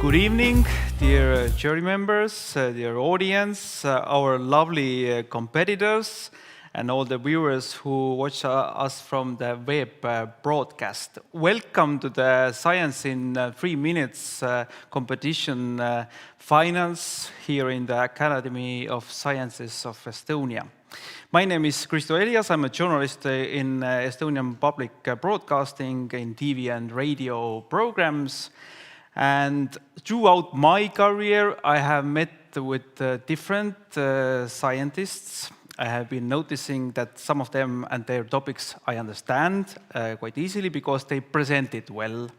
Good evening, dear jury members, dear audience, our lovely competitors, and all the viewers who watch us from the web broadcast. Welcome to the Science in 3 Minutes competition finals here in the Academy of Sciences of Estonia. My name is Kristo Elias. I'm a journalist in Estonian public broadcasting in TV and radio programs. And throughout my career, I have met with different scientists. I have been noticing that some of them and their topics I understand quite easily because they present it well.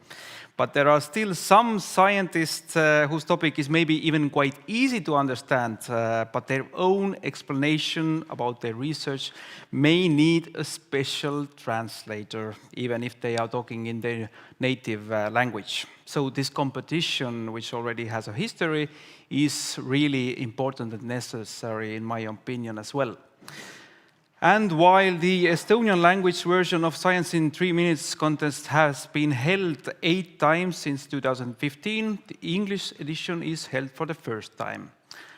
But there are still some scientists whose topic is maybe even quite easy to understand, but their own explanation about their research may need a special translator, even if they are talking in their native language. So this competition, which already has a history, is really important and necessary, in my opinion, as well. And while the Estonian language version of Science in 3 Minutes contest has been held 8 times since 2015, the English edition is held for the first time.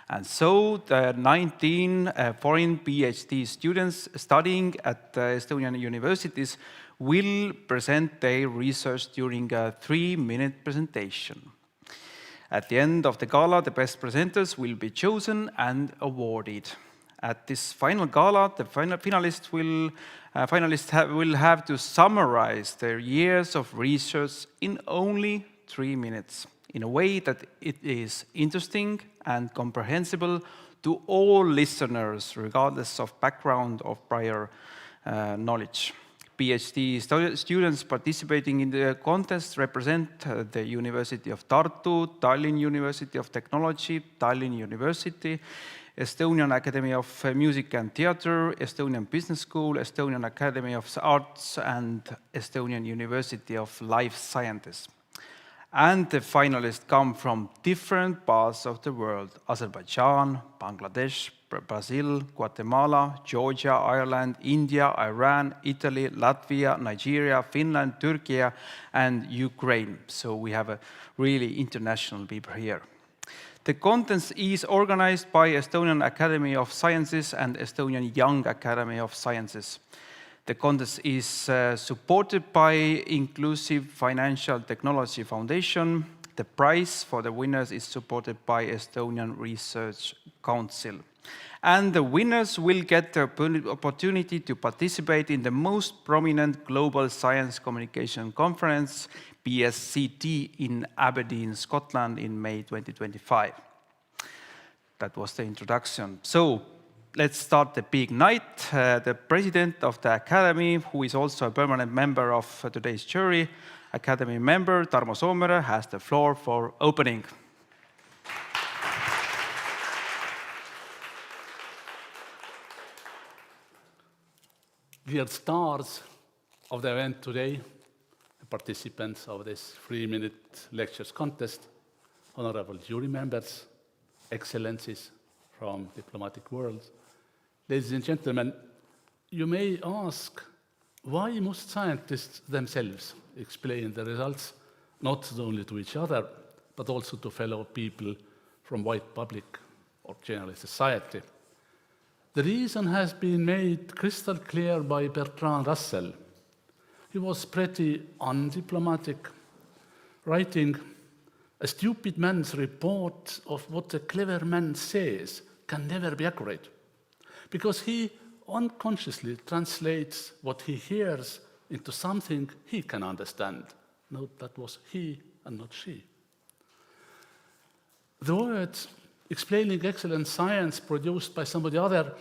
And so the 19 foreign PhD students studying at Estonian universities will present their research during a 3-minute presentation. At the end of the gala, the best presenters will be chosen and awarded. At this final gala, the finalists will have to summarize their years of research in only 3 minutes, in a way that it is interesting and comprehensible to all listeners, regardless of background or prior knowledge. PhD students participating in the contest represent the University of Tartu, Tallinn University of Technology, Tallinn University, Estonian Academy of Music and Theatre, Estonian Business School, Estonian Academy of Arts, and Estonian University of Life Sciences. And the finalists come from different parts of the world: Azerbaijan, Bangladesh, Brazil, Guatemala, Georgia, Ireland, India, Iran, Italy, Latvia, Nigeria, Finland, Turkey, and Ukraine. So we have a really international people here. The contest is organized by Estonian Academy of Sciences and Estonian Young Academy of Sciences. The contest is supported by Inclusive Financial Technology Foundation. The prize for the winners is supported by Estonian Research Council. And the winners will get the opportunity to participate in the most prominent global science communication conference, BSCT, in Aberdeen, Scotland in May 2025. That was the introduction. So let's start the big night. The president of the Academy, who is also a permanent member of today's jury, Academy member Tarmo Soomere, has the floor for opening. Dear stars of the event today, the participants of this 3-minute lectures contest, honorable jury members, excellencies from diplomatic world, ladies and gentlemen, you may ask, why must scientists themselves explain the results not only to each other, but also to fellow people from wide public or general society? The reason has been made crystal clear by Bertrand Russell. He was pretty undiplomatic, writing, "A stupid man's report of what a clever man says can never be accurate, because he unconsciously translates what he hears into something he can understand." Note that was he and not she. The words explaining excellent science produced by somebody other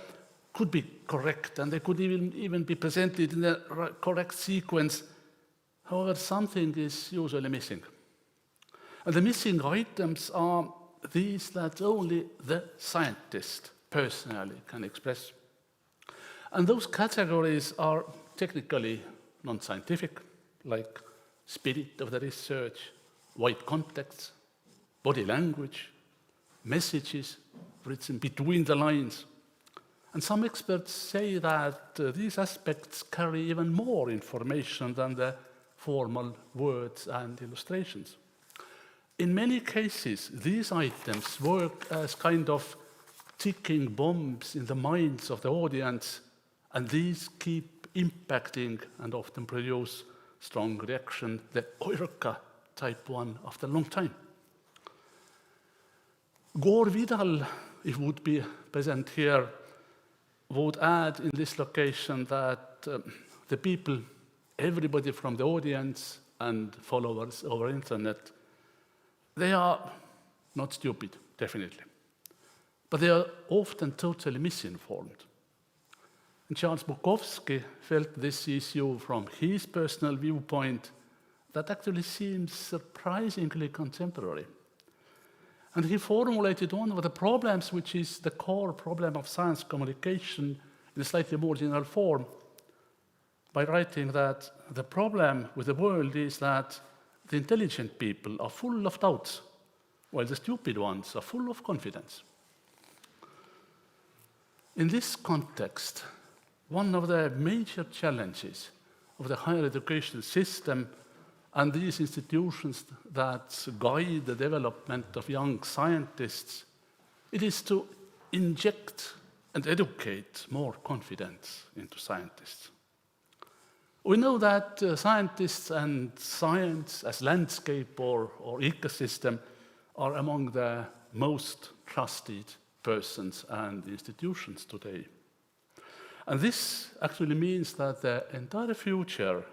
could be correct, and they could even be presented in the correct sequence. However, something is usually missing. And the missing items are these that only the scientist personally can express. And those categories are technically non-scientific, like spirit of the research, wide context, body language, messages written between the lines. And some experts say that these aspects carry even more information than the formal words and illustrations. In many cases, these items work as kind of ticking bombs in the minds of the audience, and these keep impacting and often produce strong reaction, the Eureka type one, after a long time. Gore Vidal, if would be present here, would add in this location that the people, everybody from the audience and followers over internet, they are not stupid, definitely, but they are often totally misinformed. And Charles Bukowski felt this issue from his personal viewpoint that actually seems surprisingly contemporary. And he formulated one of the problems, which is the core problem of science communication in a slightly more general form, by writing that the problem with the world is that the intelligent people are full of doubts, while the stupid ones are full of confidence. In this context, one of the major challenges of the higher education system and these institutions that guide the development of young scientists, it is to inject and educate more confidence into scientists. We know that scientists and science as landscape or ecosystem are among the most trusted persons and institutions today. And this actually means that the entire future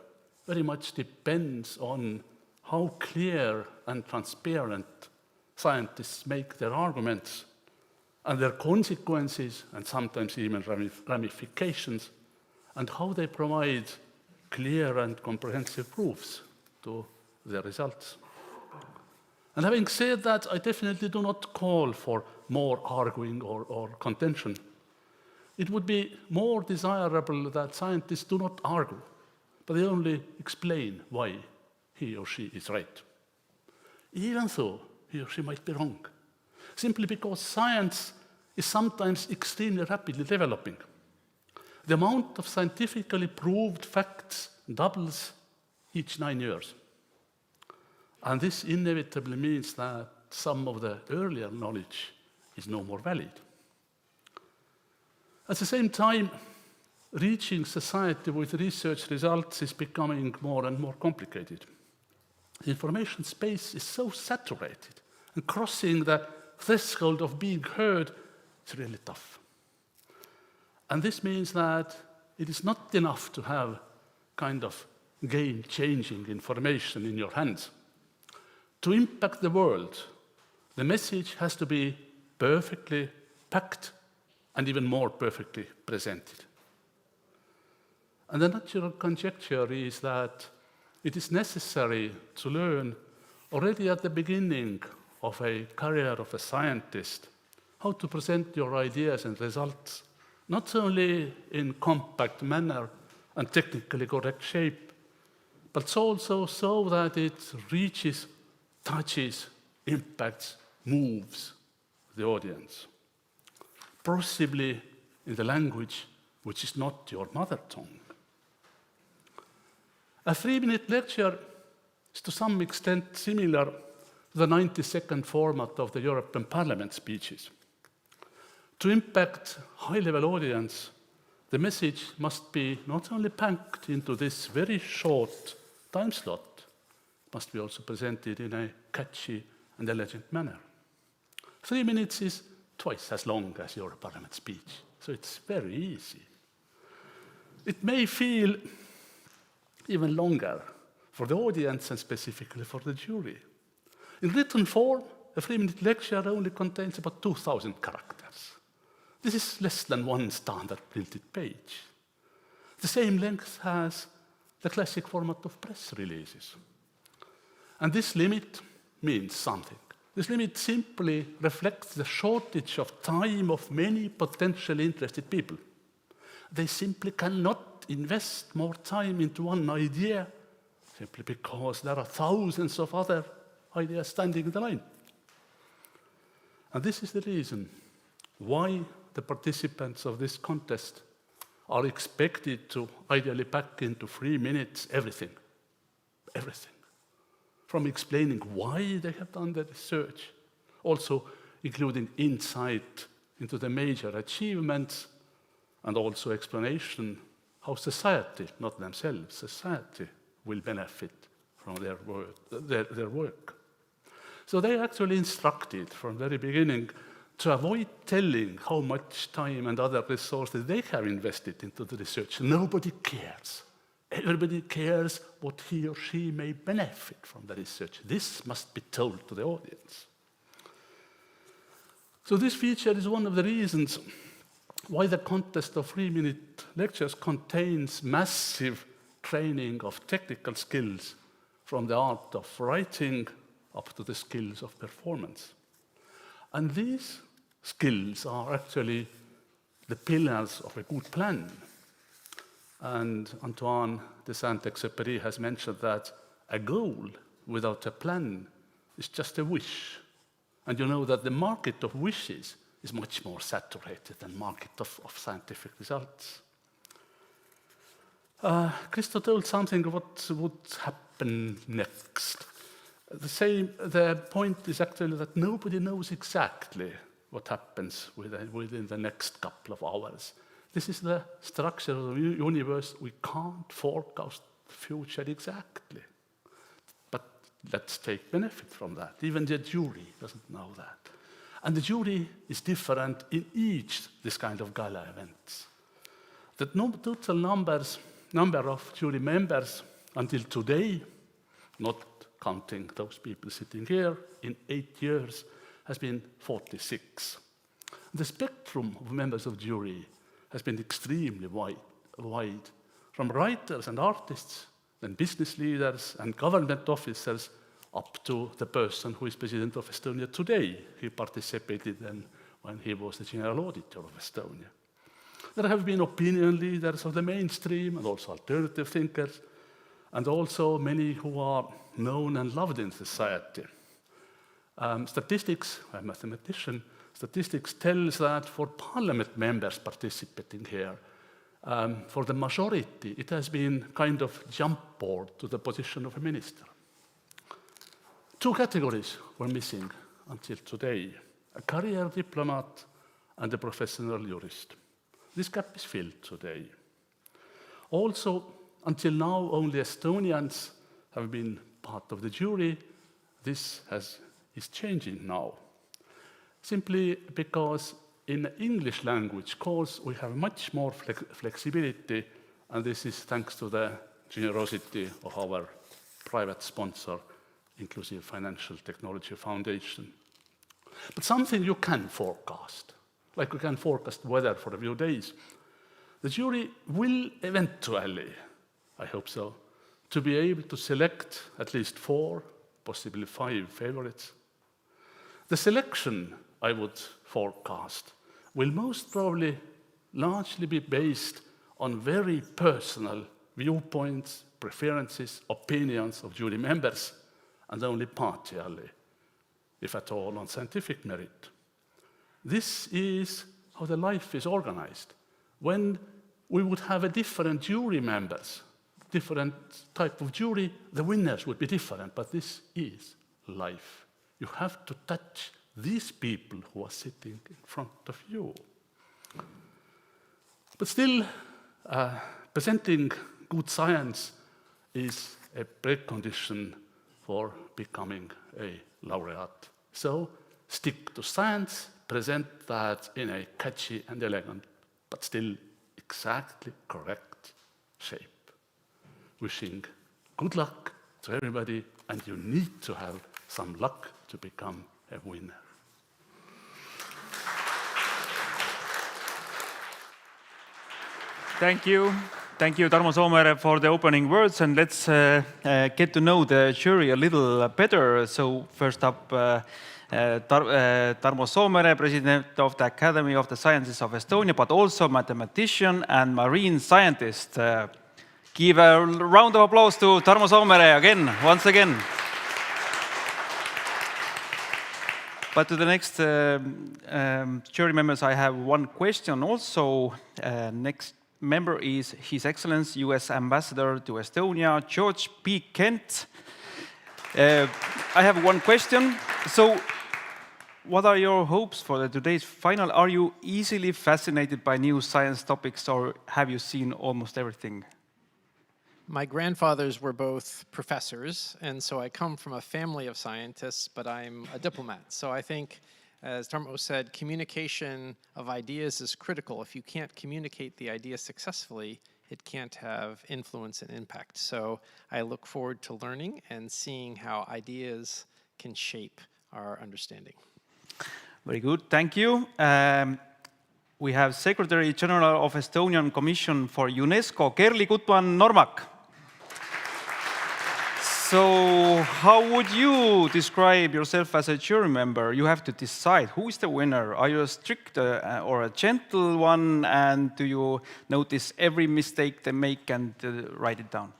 very much depends on how clear and transparent scientists make their arguments and their consequences and sometimes even ramifications, and how they provide clear and comprehensive proofs to their results. And having said that, I definitely do not call for more arguing or contention. It would be more desirable that scientists do not argue, but they only explain why he or she is right, even though he or she might be wrong, simply because science is sometimes extremely rapidly developing. The amount of scientifically proved facts doubles each 9 years. And this inevitably means that some of the earlier knowledge is no more valid. At the same time, reaching society with research results is becoming more and more complicated. The information space is so saturated, and crossing the threshold of being heard is really tough. And this means that it is not enough to have kind of game-changing information in your hands. To impact the world, the message has to be perfectly packed and even more perfectly presented. And the natural conjecture is that it is necessary to learn already at the beginning of a career of a scientist how to present your ideas and results, not only in compact manner and technically correct shape, but also so that it reaches, touches, impacts, moves the audience, possibly in the language which is not your mother tongue. A 3-minute lecture is to some extent similar to the 90-second format of the European Parliament speeches. To impact high-level audience, the message must be not only packed into this very short time slot, it must be also presented in a catchy and elegant manner. 3 minutes is twice as long as your Parliament speech, so it's very easy. It may feel even longer for the audience and specifically for the jury. In written form, a 3-minute lecture only contains about 2,000 characters. This is less than one standard printed page. The same length has the classic format of press releases. And this limit means something. This limit simply reflects the shortage of time of many potentially interested people. They simply cannot invest more time into one idea simply because there are thousands of other ideas standing in the line. And this is the reason why the participants of this contest are expected to ideally pack into 3 minutes everything. Everything. from explaining why they have done the research, also including insight into the major achievements, and also explanation how society, not themselves, society will benefit from their work. So they actually instructed from the very beginning to avoid telling how much time and other resources they have invested into the research. Nobody cares. Everybody cares what he or she may benefit from the research. This must be told to the audience. So this feature is one of the reasons why the contest of 3-minute lectures contains massive training of technical skills from the art of writing up to the skills of performance. And these skills are actually the pillars of a good plan. And Antoine de Saint-Exupéry has mentioned that a goal without a plan is just a wish. And you know that the market of wishes is much more saturated than market of scientific results. Christo told something what would happen next. The point is actually that nobody knows exactly what happens within the next couple of hours. This is the structure of the universe. We can't forecast the future exactly. But let's take benefit from that. Even the jury doesn't know that. And the jury is different in each this kind of gala events. The total number of jury members until today, not counting those people sitting here, in 8 years has been 46. The spectrum of members of jury has been extremely wide, from writers and artists, then business leaders and government officers, up to the person who is president of Estonia today. He participated then when he was the general auditor of Estonia. There have been opinion leaders of the mainstream and also alternative thinkers, and also many who are known and loved in society. Statistics, I'm a mathematician, statistics tells that for parliament members participating here, for the majority, it has been kind of jump board to the position of a minister. 2 categories were missing until today, a career diplomat and a professional jurist. This gap is filled today. Also, until now, only Estonians have been part of the jury. This is changing now, simply because in the English language course we have much more flexibility, and this is thanks to the generosity of our private sponsor, Inclusive Financial Technology Foundation. But something you can forecast, like we can forecast weather for a few days. The jury will eventually, I hope so, to be able to select at least 4, possibly 5 favorites. The selection, I would forecast, will most probably largely be based on very personal viewpoints, preferences, opinions of jury members, and only partially, if at all, on scientific merit. This is how the life is organized. When we would have a different jury members, different type of jury, the winners would be different, but this is life. You have to touch these people who are sitting in front of you. But still, presenting good science is a precondition for becoming a laureate. So stick to science, present that in a catchy and elegant, but still exactly correct shape. Wishing good luck to everybody, and you need to have some luck to become a winner. Thank you. Thank you, Tarmo Soomere, for the opening words, and let's get to know the jury a little better. So first up, Tarmo Soomere, President of the Academy of the Sciences of Estonia, but also mathematician and marine scientist. Give a round of applause to Tarmo Soomere again, once again. But to the next jury members, I have one question also. Next member is His Excellency U.S. Ambassador to Estonia, George P. Kent. I have one question. So, what are your hopes for today's final? Are you easily fascinated by new science topics, or have you seen almost everything? My grandfathers were both professors, and so I come from a family of scientists, but I'm a diplomat. So I think, as Tarmo said, communication of ideas is critical. If you can't communicate the idea successfully, it can't have influence and impact. So I look forward to learning and seeing how ideas can shape our understanding. Very good, thank you. We have Secretary General of Estonian Commission for UNESCO, Kerli Gutman-Normak. So how would you describe yourself as a jury member? You have to decide who is the winner. Are you a strict or a gentle one? And do you notice every mistake they make and write it down?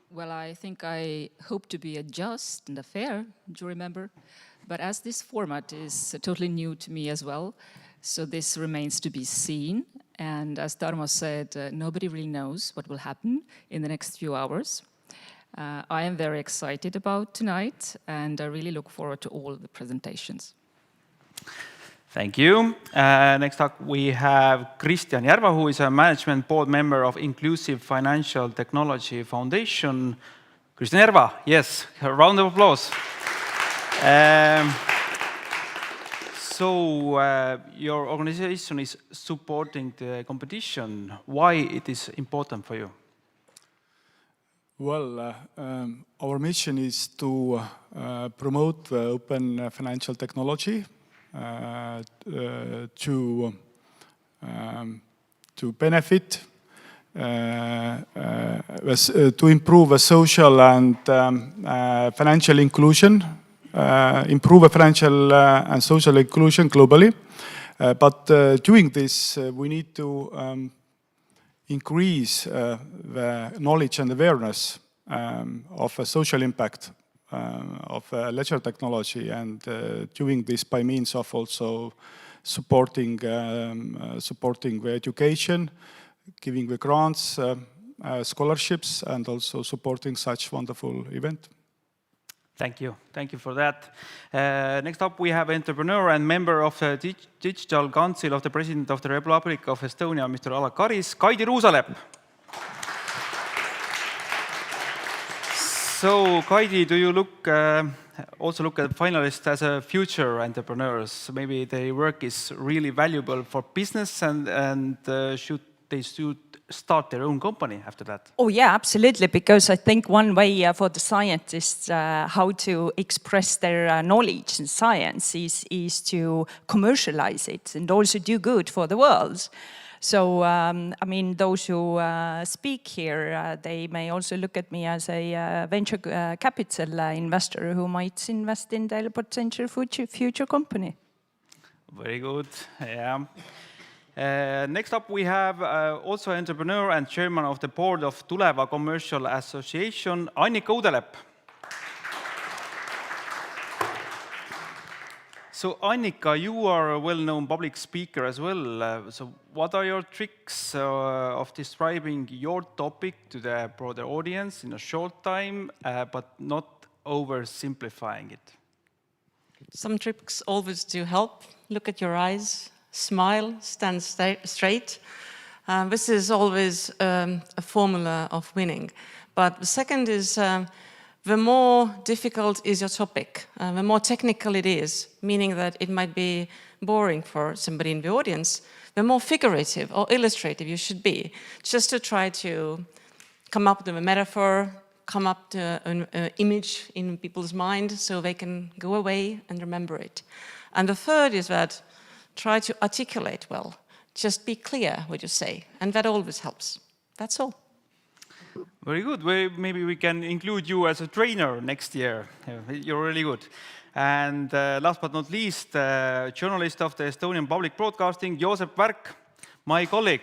Well, I think I hope to be a just and a fair jury member. But as this format is totally new to me as well, so this remains to be seen. And as Tarmo said, nobody really knows what will happen in the next few hours. I am very excited about tonight, and I really look forward to all the presentations. Thank you. Next up, we have Kristjan Järva, who is a management board member of Inclusive Financial Technology Foundation. Kristjan Järva, yes, a round of applause. So your organization is supporting the competition. Why it is important for you? Well, our mission is to promote open financial technology to benefit, to improve social and financial inclusion, improve financial and social inclusion globally. But doing this, we need to increase the knowledge and awareness of a social impact of ledger technology, and doing this by means of also supporting the education, giving the grants, scholarships, and also supporting such wonderful event. Thank you. Thank you for that. Next up, we have entrepreneur and member of the Digital Council of the President of the Republic of Estonia, Mr. Alar Karis, Kaidi Ruusalepp. So, Kaidi, do you also look at finalists as a future entrepreneurs? Maybe their work is really valuable for business, and should start their own company after that? Oh yeah, absolutely, because I think one way for the scientists how to express their knowledge in science is to commercialize it and also do good for the world. So, I mean, those who speak here, they may also look at me as a venture capital investor who might invest in their potential future company. Very good, yeah. Next up, we have also entrepreneur and chairman of the board of Tuleva Commercial Association, Annika Udelepp. So, Annika, you are a well-known public speaker as well. So, what are your tricks of describing your topic to the broader audience in a short time, but not oversimplifying it? Some tricks always do help. Look at your eyes. Smile, stand straight. This is always a formula of winning. But the second is the more difficult is your topic, the more technical it is, meaning that it might be boring for somebody in the audience, the more figurative or illustrative you should be, just to try to come up with a metaphor, come up to an image in people's mind so they can go away and remember it. And the third is that try to articulate well. Just be clear what you say, and that always helps. That's all. Very good. Maybe we can include you as a trainer next year. You're really good. And last but not least, journalist of the Estonian Public Broadcasting, Joosep Värk, my colleague.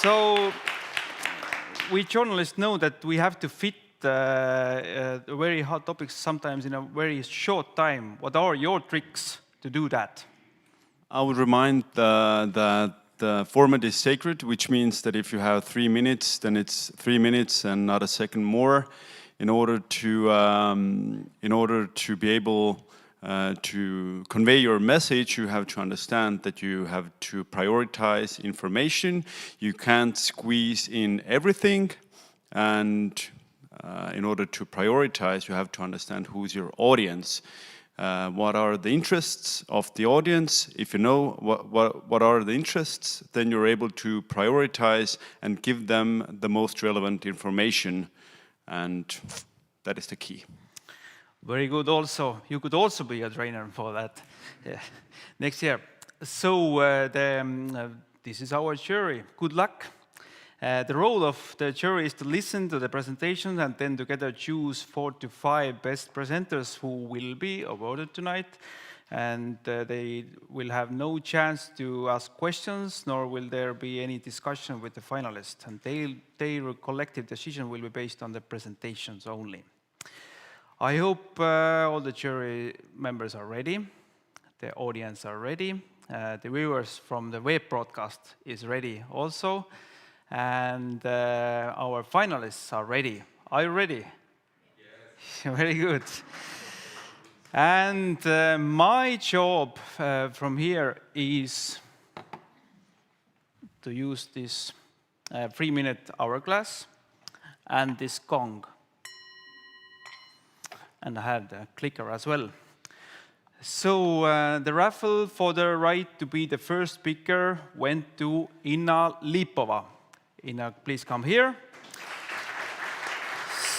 So we journalists know that we have to fit very hot topics sometimes in a very short time. What are your tricks to do that? I would remind that the format is sacred, which means that if you have 3 minutes, then it's 3 minutes and not a second more. in order to be able to convey your message, you have to understand that you have to prioritize information. You can't squeeze in everything, and in order to prioritize, you have to understand who's your audience. What are the interests of the audience? If you know what are the interests, then you're able to prioritize and give them the most relevant information, and that is the key. Very good also. You could also be a trainer for that next year. So this is our jury. Good luck. The role of the jury is to listen to the presentations and then together choose 4 to 5 best presenters who will be awarded tonight. And they will have no chance to ask questions, nor will there be any discussion with the finalists. And their collective decision will be based on the presentations only. I hope all the jury members are ready, the audience are ready, the viewers from the web broadcast is ready also, and our finalists are ready. Are you ready? Yes. Very good. And my job from here is to use this 3-minute hourglass and this gong. And I have the clicker as well. So the raffle for the right to be the first speaker went to Inna Lipova. Inna, please come here.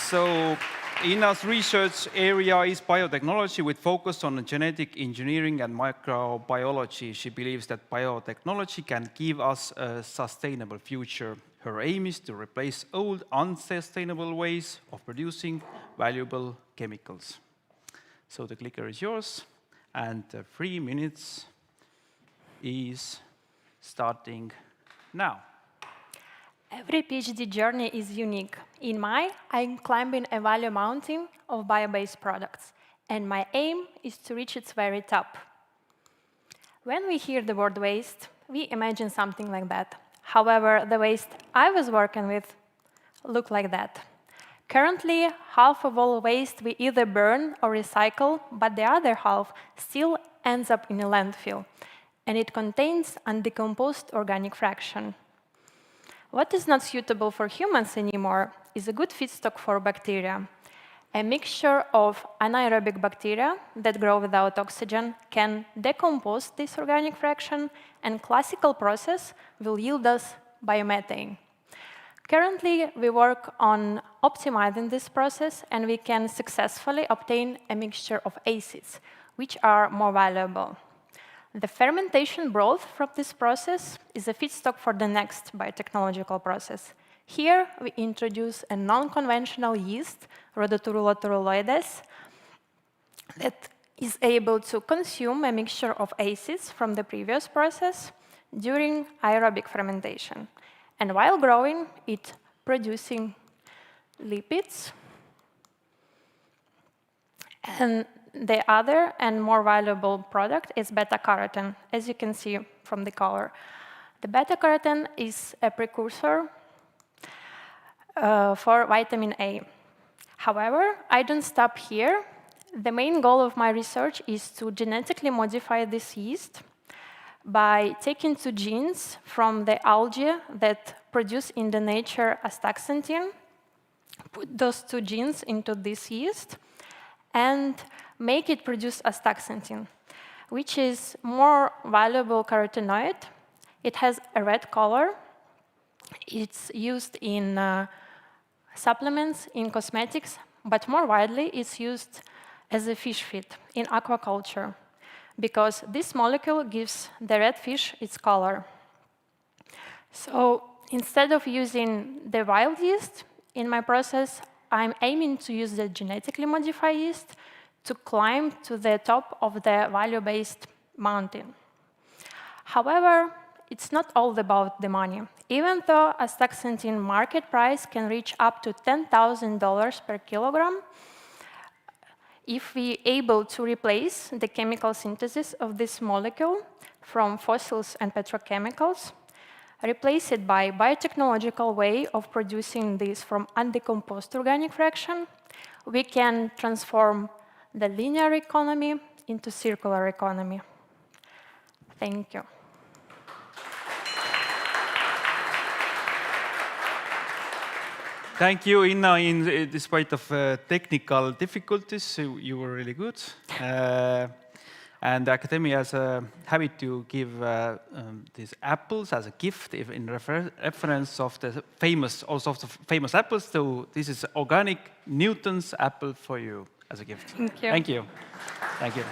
So Inna's research area is biotechnology with focus on genetic engineering and microbiology. She believes that biotechnology can give us a sustainable future. Her aim is to replace old, unsustainable ways of producing valuable chemicals. So the clicker is yours, and 3 minutes is starting now. Every PhD journey is unique. In mine, I'm climbing a value mountain of bio-based products, and my aim is to reach its very top. When we hear the word waste, we imagine something like that. However, the waste I was working with looked like that. Currently, half of all waste we either burn or recycle, but the other half still ends up in a landfill, and it contains undecomposed organic fraction. What is not suitable for humans anymore is a good feedstock for bacteria. A mixture of anaerobic bacteria that grow without oxygen can decompose this organic fraction, and classical process will yield us biomethane. Currently, we work on optimizing this process, and we can successfully obtain a mixture of acids, which are more valuable. The fermentation broth from this process is a feedstock for the next biotechnological process. Here, we introduce a non-conventional yeast, Rhodotorula toluloides, that is able to consume a mixture of acids from the previous process during aerobic fermentation. And while growing, it's producing lipids. And the other and more valuable product is beta-carotene, as you can see from the color. The beta-carotene is a precursor for vitamin A. However, I don't stop here. The main goal of my research is to genetically modify this yeast by taking 2 genes from the algae that produce in the nature astaxanthin, put those 2 genes into this yeast, and make it produce astaxanthin, which is more valuable carotenoid. It has a red color. It's used in supplements, in cosmetics, but more widely, it's used as a fish feed in aquaculture, because this molecule gives the red fish its color. So instead of using the wild yeast in my process, I'm aiming to use the genetically modified yeast to climb to the top of the value-based mountain. However, it's not all about the money. Even though astaxanthin market price can reach up to $10,000 per kilogram, if we are able to replace the chemical synthesis of this molecule from fossils and petrochemicals, replace it by biotechnological way of producing this from undecomposed organic fraction, we can transform the linear economy into circular economy. Thank you. Thank you, Inna. Despite of technical difficulties, you were really good. And Akadeemia has a habit to give these apples as a gift in reference of the famous apples. So this is organic Newton's apple for you as a gift. Thank you. Thank you. Thank you.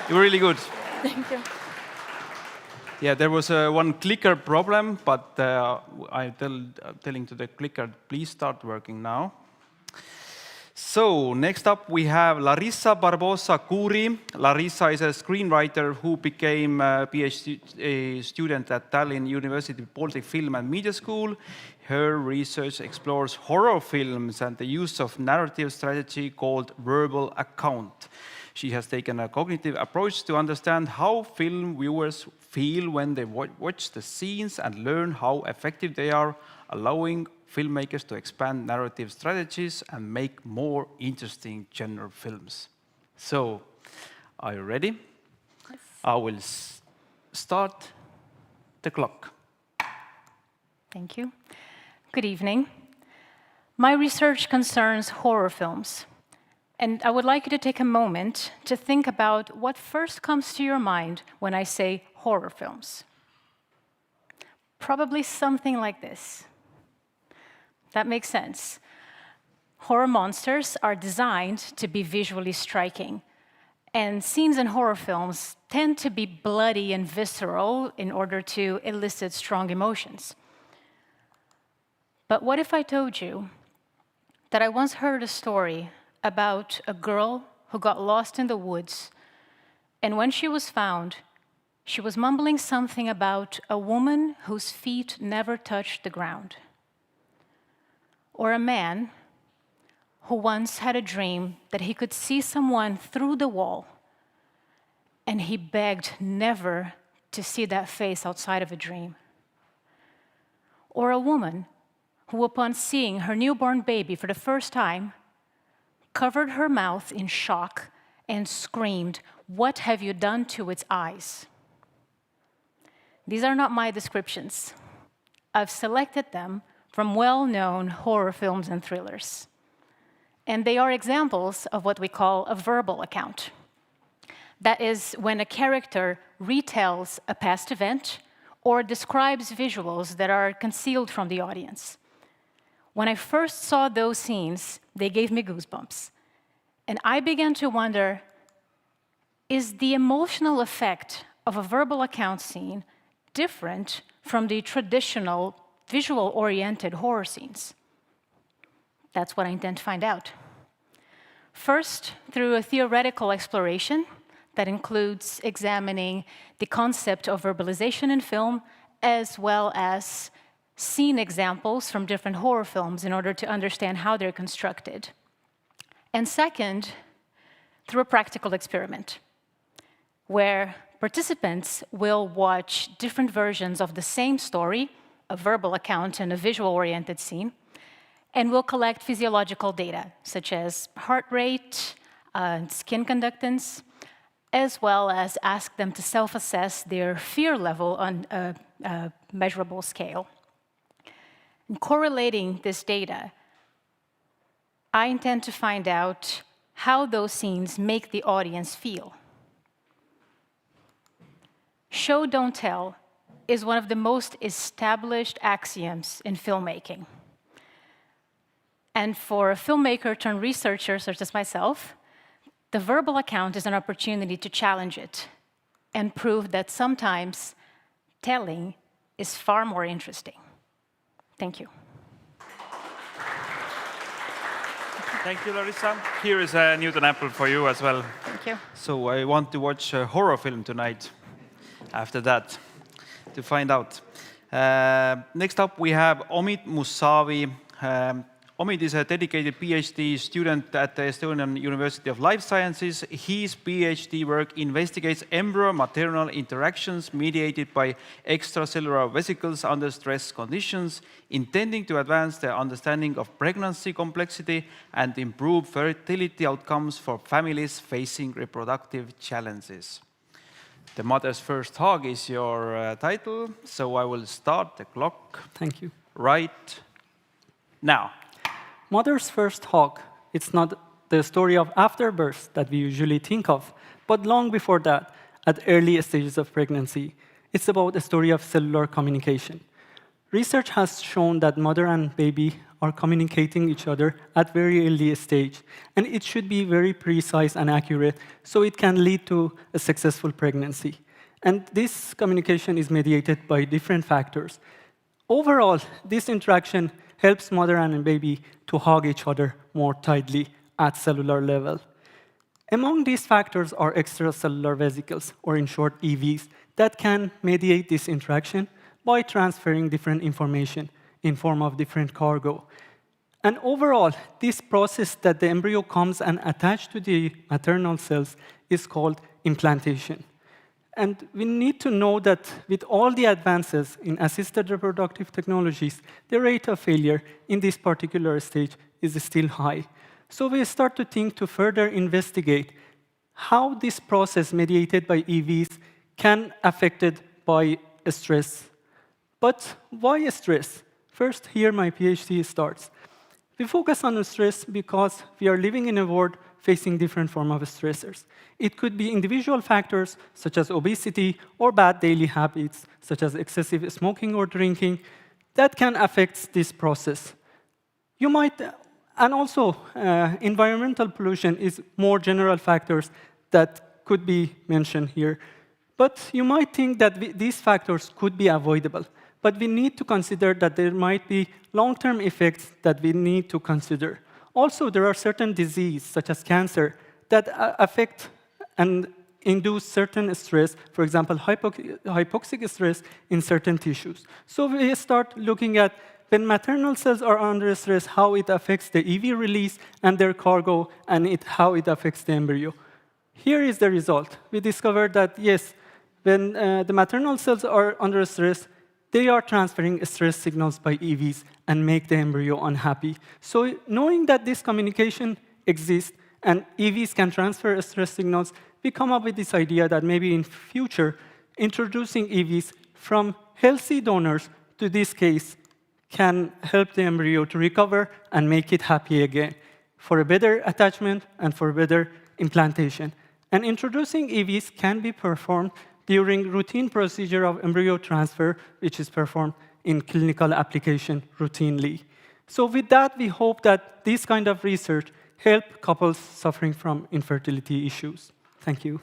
You were really good. Thank you. Yeah, there was one clicker problem, but I'm telling to the clicker, please start working now. So next up we have Larissa Barbosa-Kuri. Larissa is a screenwriter who became a PhD student at Tallinn University Baltic Film and Media School. Her research explores horror films and the use of narrative strategy called verbal account. She has taken a cognitive approach to understand how film viewers feel when they watch the scenes and learn how effective they are, allowing filmmakers to expand narrative strategies and make more interesting genre films. So, are you ready? Yes. I will start the clock. Thank you. Good evening. My research concerns horror films. And I would like you to take a moment to think about what first comes to your mind when I say horror films. Probably something like this. That makes sense. Horror monsters are designed to be visually striking, and scenes in horror films tend to be bloody and visceral in order to elicit strong emotions. But what if I told you that I once heard a story about a girl who got lost in the woods, and when she was found, she was mumbling something about a woman whose feet never touched the ground? Or a man who once had a dream that he could see someone through the wall, and he begged never to see that face outside of a dream. Or a woman who, upon seeing her newborn baby for the first time, covered her mouth in shock and screamed, "What have you done to its eyes?" These are not my descriptions. I've selected them from well-known horror films and thrillers. And they are examples of what we call a verbal account. That is, when a character retells a past event or describes visuals that are concealed from the audience. When I first saw those scenes, they gave me goosebumps. And I began to wonder, is the emotional effect of a verbal account scene different from the traditional visual-oriented horror scenes? That's what I intend to find out. First, through a theoretical exploration that includes examining the concept of verbalization in film, as well as scene examples from different horror films in order to understand how they're constructed. And second, through a practical experiment, where participants will watch different versions of the same story, a verbal account and a visual-oriented scene, and will collect physiological data, such as heart rate, skin conductance, as well as ask them to self-assess their fear level on a measurable scale. And correlating this data, I intend to find out how those scenes make the audience feel. Show, don't tell is one of the most established axioms in filmmaking. And for a filmmaker turned researcher such as myself, the verbal account is an opportunity to challenge it and prove that sometimes telling is far more interesting. Thank you. Thank you, Larissa. Here is a Newton apple for you as well. Thank you. So I want to watch a horror film tonight after that to find out. Next up, we have Omid Musavi. Omid is a dedicated PhD student at the Estonian University of Life Sciences. His PhD work investigates embryo-maternal interactions mediated by extracellular vesicles under stress conditions, intending to advance the understanding of pregnancy complexity and improve fertility outcomes for families facing reproductive challenges. The Mother's First Hug is your title, so I will start the clock. Thank you. Right now. Mother's first hug, it's not the story of afterbirth that we usually think of, but long before that, at early stages of pregnancy, it's about a story of cellular communication. Research has shown that mother and baby are communicating each other at very early stage, and it should be very precise and accurate so it can lead to a successful pregnancy. And this communication is mediated by different factors. Overall, this interaction helps mother and baby to hug each other more tightly at cellular level. Among these factors are extracellular vesicles, or in short, EVs, that can mediate this interaction by transferring different information in form of different cargo. And overall, this process that the embryo comes and attached to the maternal cells is called implantation. And we need to know that with all the advances in assisted reproductive technologies, the rate of failure in this particular stage is still high. So we start to think to further investigate how this process mediated by EVs can affected by stress. But why stress? First, here my PhD starts. We focus on stress because we are living in a world facing different forms of stressors. It could be individual factors, such as obesity, or bad daily habits, such as excessive smoking or drinking, that can affect this process. You might, and also environmental pollution is more general factors that could be mentioned here. But you might think that these factors could be avoidable. But we need to consider that there might be long-term effects that we need to consider. Also, there are certain diseases, such as cancer, that affect and induce certain stress, for example, hypoxic stress in certain tissues. So we start looking at when maternal cells are under stress, how it affects the EV release and their cargo, and how it affects the embryo. Here is the result. We discovered that, yes, when the maternal cells are under stress, they are transferring stress signals by EVs and make the embryo unhappy. So knowing that this communication exists and EVs can transfer stress signals, we come up with this idea that maybe in future, introducing EVs from healthy donors to this case can help the embryo to recover and make it happy again for a better attachment and for better implantation. And introducing EVs can be performed during routine procedure of embryo transfer, which is performed in clinical application routinely. So with that, we hope that this kind of research help couples suffering from infertility issues. Thank you.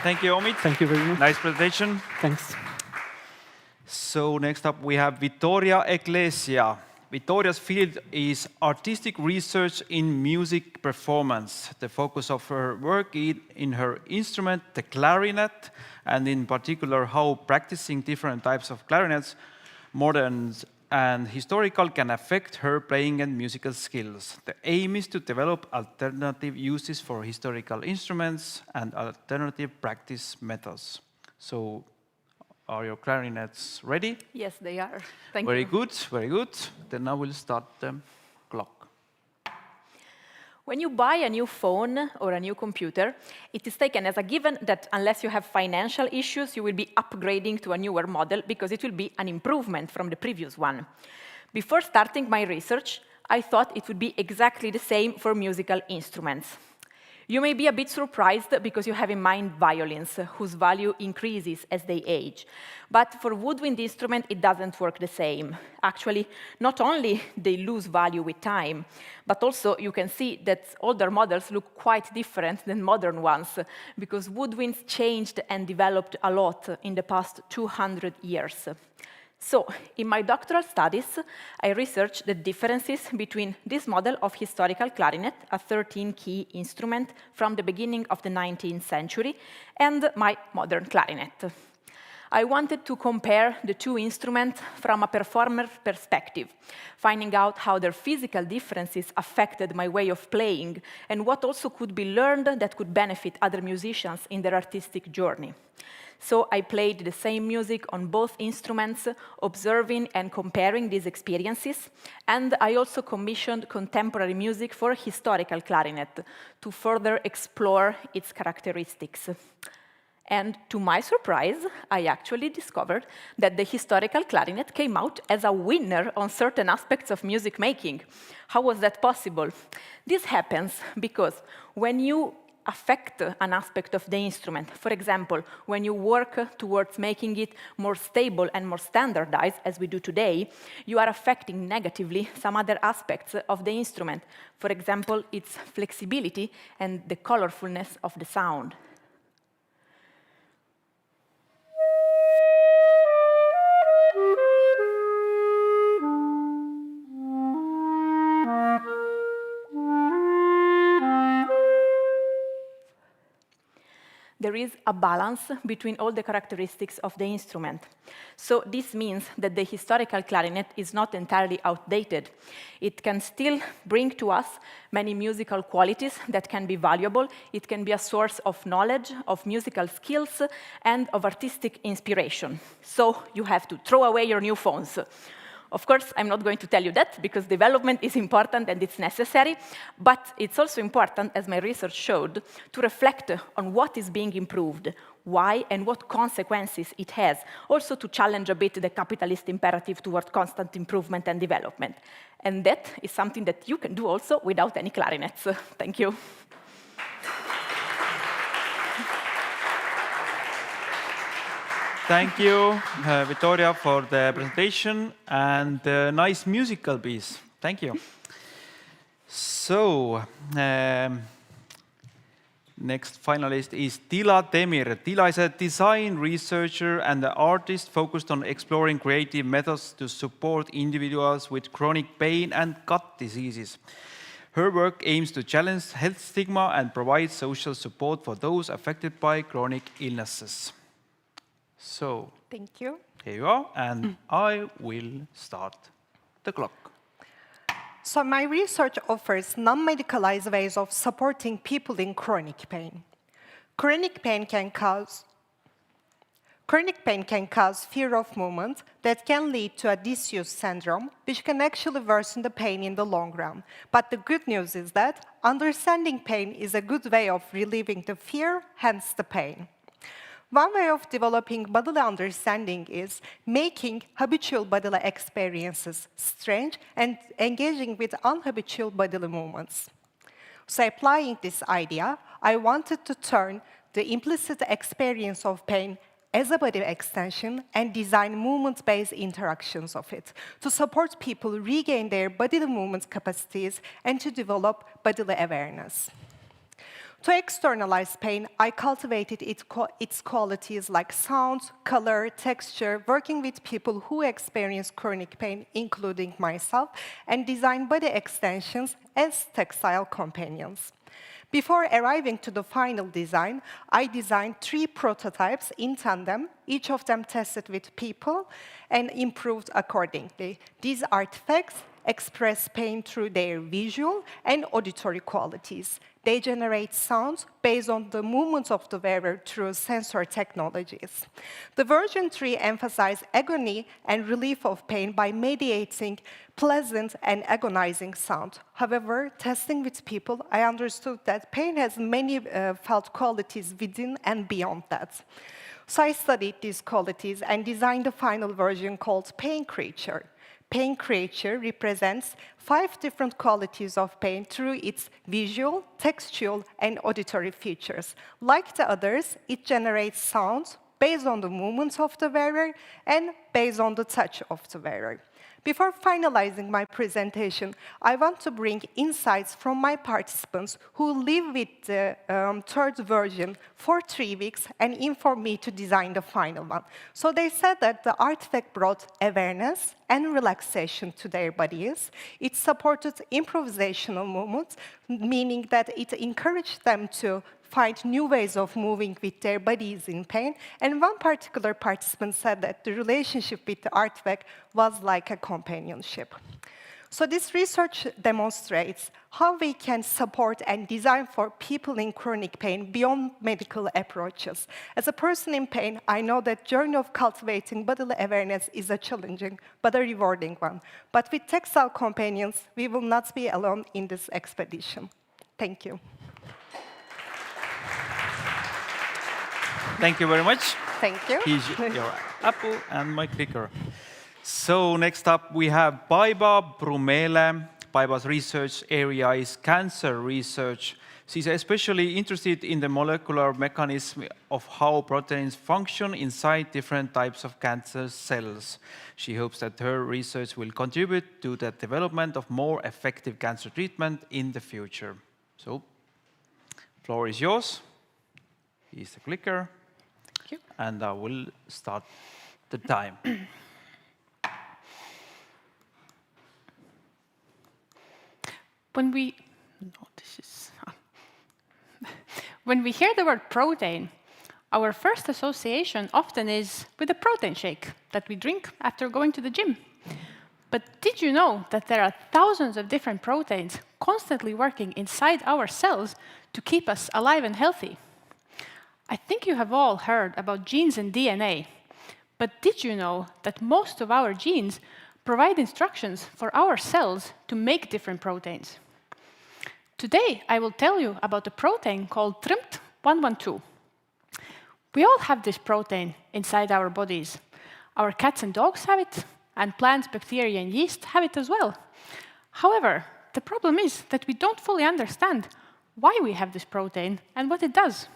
Thank you, Omid. Thank you very much. Nice presentation. Thanks. So next up, we have Vittoria Ecclesia. Vittoria's field is artistic research in music performance. The focus of her work is in her instrument, the clarinet, and in particular how practicing different types of clarinets, modern and historical, can affect her playing and musical skills. The aim is to develop alternative uses for historical instruments and alternative practice methods. So, are your clarinets ready? Yes, they are. Thank Very you. good, very good. Then I will start the clock. When you buy a new phone or a new computer, it is taken as a given that unless you have financial issues, you will be upgrading to a newer model because it will be an improvement from the previous one. Before starting my research, I thought it would be exactly the same for musical instruments. You may be a bit surprised because you have in mind violins, whose value increases as they age. But for woodwind instrument, it doesn't work the same. Actually, not only they lose value with time, but also you can see that older models look quite different than modern ones, because woodwinds changed and developed a lot in the past 200 years. So, in my doctoral studies, I researched the differences between this model of historical clarinet, a 13-key instrument from the beginning of the 19th century, and my modern clarinet. I wanted to compare the two instruments from a performer perspective, finding out how their physical differences affected my way of playing and what also could be learned that could benefit other musicians in their artistic journey. So I played the same music on both instruments, observing and comparing these experiences, and I also commissioned contemporary music for historical clarinet to further explore its characteristics. And to my surprise, I actually discovered that the historical clarinet came out as a winner on certain aspects of music making. How was that possible? This happens because when you affect an aspect of the instrument, for example, when you work towards making it more stable and more standardized, as we do today, you are affecting negatively some other aspects of the instrument. For example, its flexibility and the colorfulness of the sound. There is a balance between all the characteristics of the instrument. So this means that the historical clarinet is not entirely outdated. It can still bring to us many musical qualities that can be valuable. It can be a source of knowledge, of musical skills, and of artistic inspiration. So you have to throw away your new phones. Of course, I'm not going to tell you that, because development is important and it's necessary, but it's also important, as my research showed, to reflect on what is being improved, why, and what consequences it has, also to challenge a bit the capitalist imperative toward constant improvement and development. And that is something that you can do also without any clarinets. Thank you. Thank you, Victoria, for the presentation and the nice musical piece. Thank you. So, next finalist is Tila Temir. Tila is a design researcher and an artist focused on exploring creative methods to support individuals with chronic pain and gut diseases. Her work aims to challenge health stigma and provide social support for those affected by chronic illnesses. So, thank you. Here you are, and I will start the clock. So my research offers non-medicalized ways of supporting people in chronic pain. Chronic pain can cause fear of movement that can lead to a disuse syndrome, which can actually worsen the pain in the long run. But the good news is that understanding pain is a good way of relieving the fear, hence the pain. One way of developing bodily understanding is making habitual bodily experiences strange and engaging with unhabitual bodily movements. So applying this idea, I wanted to turn the implicit experience of pain as a body extension and design movement-based interactions of it to support people regain their bodily movement capacities and to develop bodily awareness. To externalize pain, I cultivated its qualities like sound, color, texture, working with people who experience chronic pain, including myself, and designed body extensions as tactile companions. Before arriving to the final design, I designed 3 prototypes in tandem, each of them tested with people and improved accordingly. These artifacts express pain through their visual and auditory qualities. They generate sounds based on the movements of the wearer through sensor technologies. The version 3 emphasized agony and relief of pain by mediating pleasant and agonizing sound. However, testing with people, I understood that pain has many felt qualities within and beyond that. So I studied these qualities and designed the final version called Pain Creature. Pain Creature represents 5 different qualities of pain through its visual, textual, and auditory features. Like the others, it generates sounds based on the movements of the wearer and based on the touch of the wearer. Before finalizing my presentation, I want to bring insights from my participants who live with the 3rd version for 3 weeks and inform me to design the final one. So they said that the artifact brought awareness and relaxation to their bodies. It supported improvisational movements, meaning that it encouraged them to find new ways of moving with their bodies in pain. And one particular participant said that the relationship with the artwork was like a companionship. So this research demonstrates how we can support and design for people in chronic pain beyond medical approaches. As a person in pain, I know that journey of cultivating bodily awareness is a challenging but a rewarding one. But with textile companions, we will not be alone in this expedition. Thank you. Thank you very much. Thank you. Here's your apple and my clicker. So next up we have Baiba Brumele. Baiba's research area is cancer research. She's especially interested in the molecular mechanism of how proteins function inside different types of cancer cells. She hopes that her research will contribute to the development of more effective cancer treatment in the future. So, floor is yours. Here's the clicker. Thank you. And I will start the time. When we hear the word protein, our first association often is with a protein shake that we drink after going to the gym. But did you know that there are thousands of different proteins constantly working inside our cells to keep us alive and healthy? I think you have all heard about genes and DNA, but did you know that most of our genes provide instructions for our cells to make different proteins? Today, I will tell you about a protein called TRMT112. We all have this protein inside our bodies. Our cats and dogs have it, and plants, bacteria, and yeast have it as well. However, the problem is that we don't fully understand why we have this protein and what it does.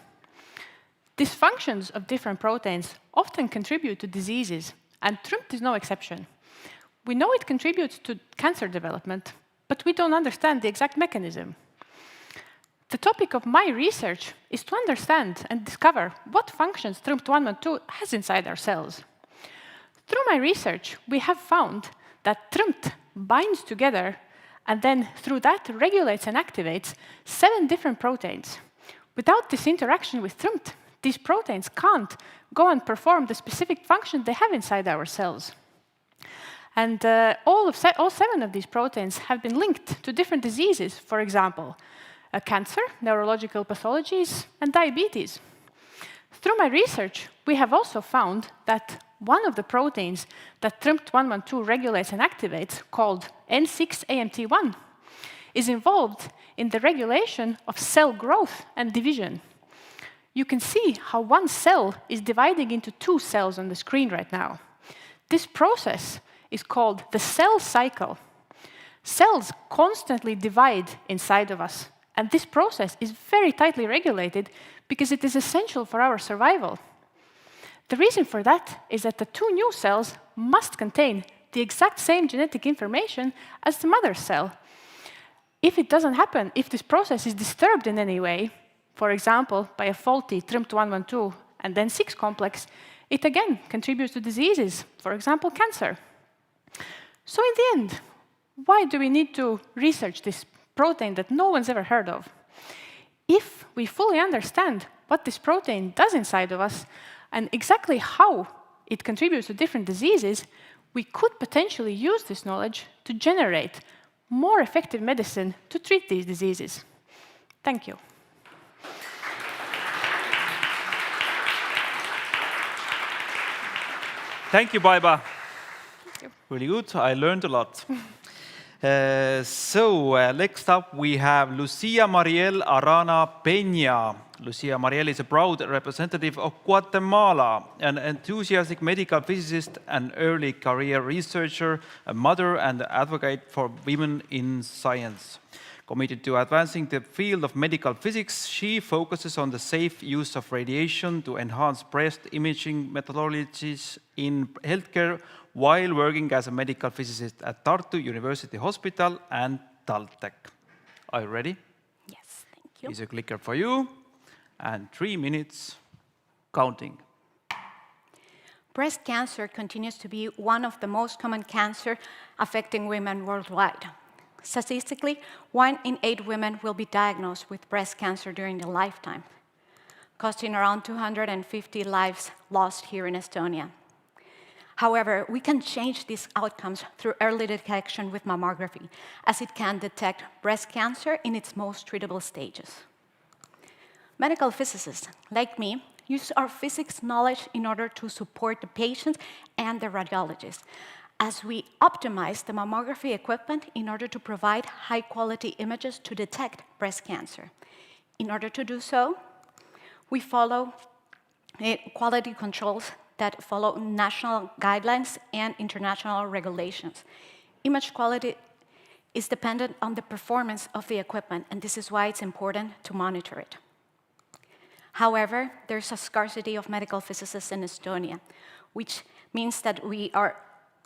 Dysfunctions of different proteins often contribute to diseases, and TRMT is no exception. We know it contributes to cancer development, but we don't understand the exact mechanism. The topic of my research is to understand and discover what functions TRMT112 has inside our cells. Through my research, we have found that TRMT binds together and then through that regulates and activates 7 different proteins. Without this interaction with TRMT, these proteins can't go and perform the specific function they have inside our cells. And all 7 of these proteins have been linked to different diseases, for example, cancer, neurological pathologies, and diabetes. Through my research, we have also found that one of the proteins that TRMT112 regulates and activates, called N6-AMT1, is involved in the regulation of cell growth and division. You can see how one cell is dividing into 2 cells on the screen right now. This process is called the cell cycle. Cells constantly divide inside of us, and this process is very tightly regulated because it is essential for our survival. The reason for that is that the 2 new cells must contain the exact same genetic information as the mother cell. If it doesn't happen, if this process is disturbed in any way, for example, by a faulty TRMT112 and N6 complex, it again contributes to diseases, for example, cancer. So in the end, why do we need to research this protein that no one's ever heard of? If we fully understand what this protein does inside of us and exactly how it contributes to different diseases, we could potentially use this knowledge to generate more effective medicine to treat these diseases. Thank you. Thank you, Baiba. Thank you. Really good. I learned a lot. Next up we have Lucia Mariel Arana Peña. Lucia Mariel is a proud representative of Guatemala, an enthusiastic medical physicist, an early career researcher, a mother and advocate for women in science. Committed to advancing the field of medical physics, she focuses on the safe use of radiation to enhance breast imaging methodologies in healthcare while working as a medical physicist at Tartu University Hospital and TalTech. Are you ready? Yes, thank you. Here's a clicker for you. And 3 minutes counting. Breast cancer continues to be one of the most common cancers affecting women worldwide. Statistically, 1 in 8 women will be diagnosed with breast cancer during their lifetime. costing around 250 lives lost here in Estonia. However, we can change these outcomes through early detection with mammography, as it can detect breast cancer in its most treatable stages. Medical physicists, like me, use our physics knowledge in order to support the patient and the radiologist, as we optimize the mammography equipment in order to provide high-quality images to detect breast cancer. In order to do so, we follow quality controls that follow national guidelines and international regulations. Image quality is dependent on the performance of the equipment, and this is why it's important to monitor it. However, there's a scarcity of medical physicists in Estonia, which means that we are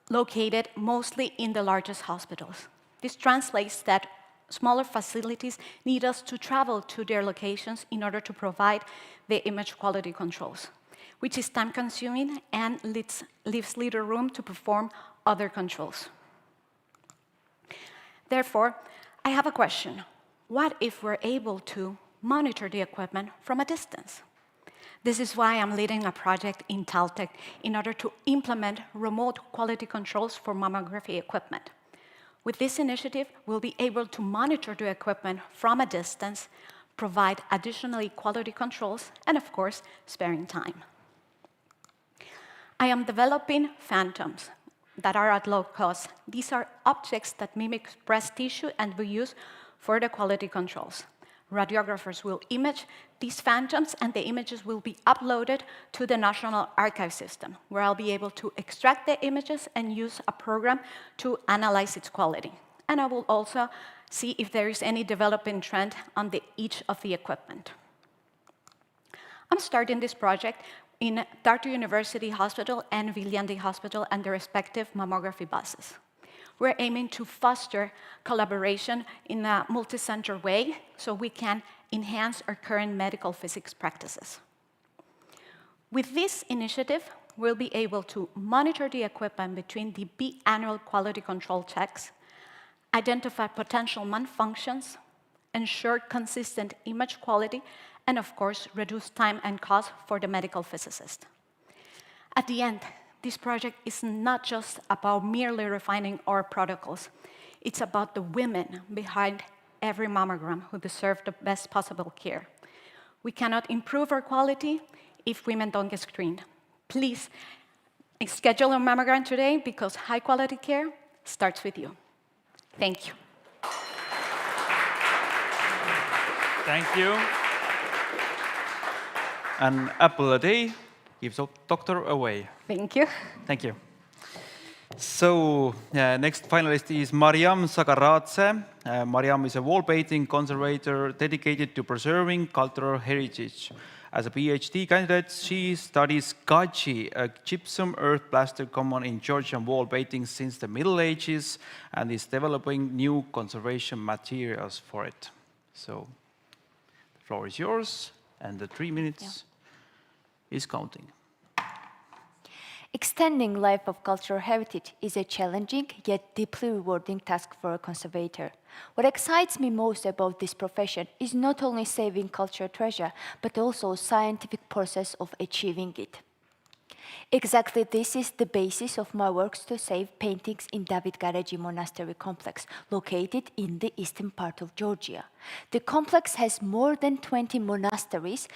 located mostly in the largest hospitals. This translates that smaller facilities need us to travel to their locations in order to provide the image quality controls, which is time-consuming and leaves little room to perform other controls. Therefore, I have a question. What if we're able to monitor the equipment from a distance? This is why I'm leading a project in Taltech in order to implement remote quality controls for mammography equipment. With this initiative, we'll be able to monitor the equipment from a distance, provide additional quality controls, and of course, sparing time. I am developing phantoms that are at low cost. These are objects that mimic breast tissue and we use for the quality controls. Radiographers will image these phantoms and the images will be uploaded to the National Archive system, where I'll be able to extract the images and use a program to analyze its quality. And I will also see if there is any developing trend on each of the equipment. I'm starting this project in Tartu University Hospital and Viljandi Hospital and their respective mammography buses. We're aiming to foster collaboration in a multi-center way so we can enhance our current medical physics practices. With this initiative, we'll be able to monitor the equipment between the biannual quality control checks, identify potential malfunctions, ensure consistent image quality, and of course, reduce time and cost for the medical physicist. At the end, this project is not just about merely refining our protocols. It's about the women behind every mammogram who deserve the best possible care. We cannot improve our quality if women don't get screened. Please schedule a mammogram today because high-quality care starts with you. Thank you. Thank you. An apple a day keeps the doctor away. Thank you. Thank you. So, next finalist is Mariam Sagaradze. Mariam is a wall painting conservator dedicated to preserving cultural heritage. As a PhD candidate, she studies gaji, a gypsum earth plaster common in Georgian wall paintings since the Middle Ages, and is developing new conservation materials for it. So, the floor is yours, and the 3 minutes is counting. Extending life of cultural heritage is a challenging yet deeply rewarding task for a conservator. What excites me most about this profession is not only saving cultural treasure, but also the scientific process of achieving it. Exactly this is the basis of my works to save paintings in David Gareji Monastery complex, located in the eastern part of Georgia. The complex has more than 20 monasteries,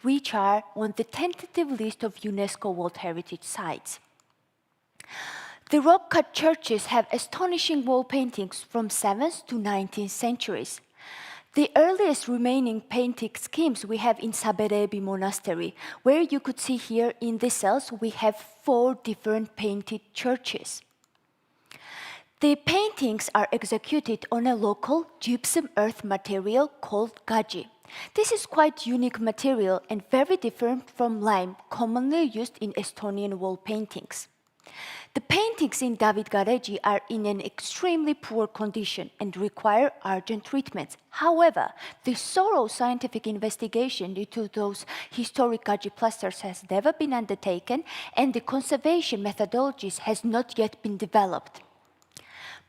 which are on the tentative list of UNESCO World Heritage Sites. The rock-cut churches have astonishing wall paintings from 7th to 19th centuries. The earliest remaining painting schemes we have in Saberebi Monastery, where you could see here in the cells we have 4 different painted churches. The paintings are executed on a local gypsum earth material called gaji. This is quite unique material and very different from lime, commonly used in Estonian wall paintings. The paintings in David Gareji are in an extremely poor condition and require urgent treatments. However, the thorough scientific investigation into those historic gaji plasters has never been undertaken, and the conservation methodologies has not yet been developed.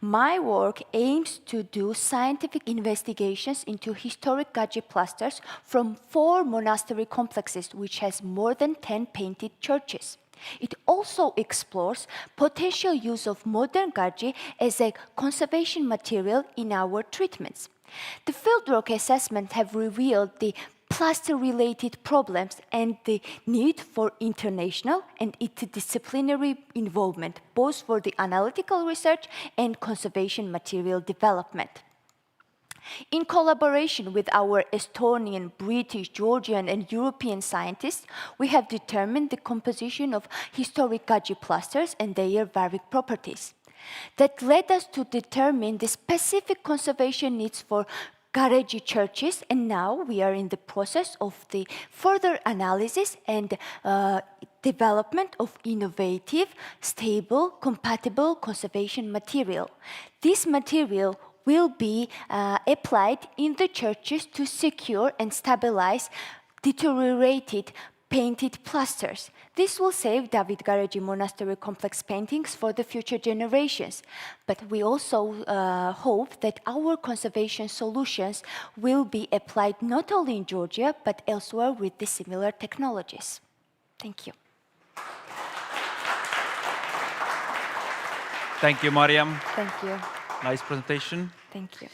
My work aims to do scientific investigations into historic gaji plasters from 4 monastery complexes, which has more than 10 painted churches. It also explores potential use of modern gaji as a conservation material in our treatments. The fieldwork assessments have revealed the plaster-related problems and the need for international and interdisciplinary involvement, both for the analytical research and conservation material development. In collaboration with our Estonian, British, Georgian, and European scientists, we have determined the composition of historic gaji plasters and their varied properties. That led us to determine the specific conservation needs for Gareji churches, and now we are in the process of the further analysis and development of innovative, stable, compatible conservation material. This material will be applied in the churches to secure and stabilize deteriorated painted plasters. This will save David Gareji Monastery complex paintings for the future generations. But we also hope that our conservation solutions will be applied not only in Georgia, but elsewhere with the similar technologies. Thank you. Thank you, Mariam. Thank you. Nice presentation. Thank you.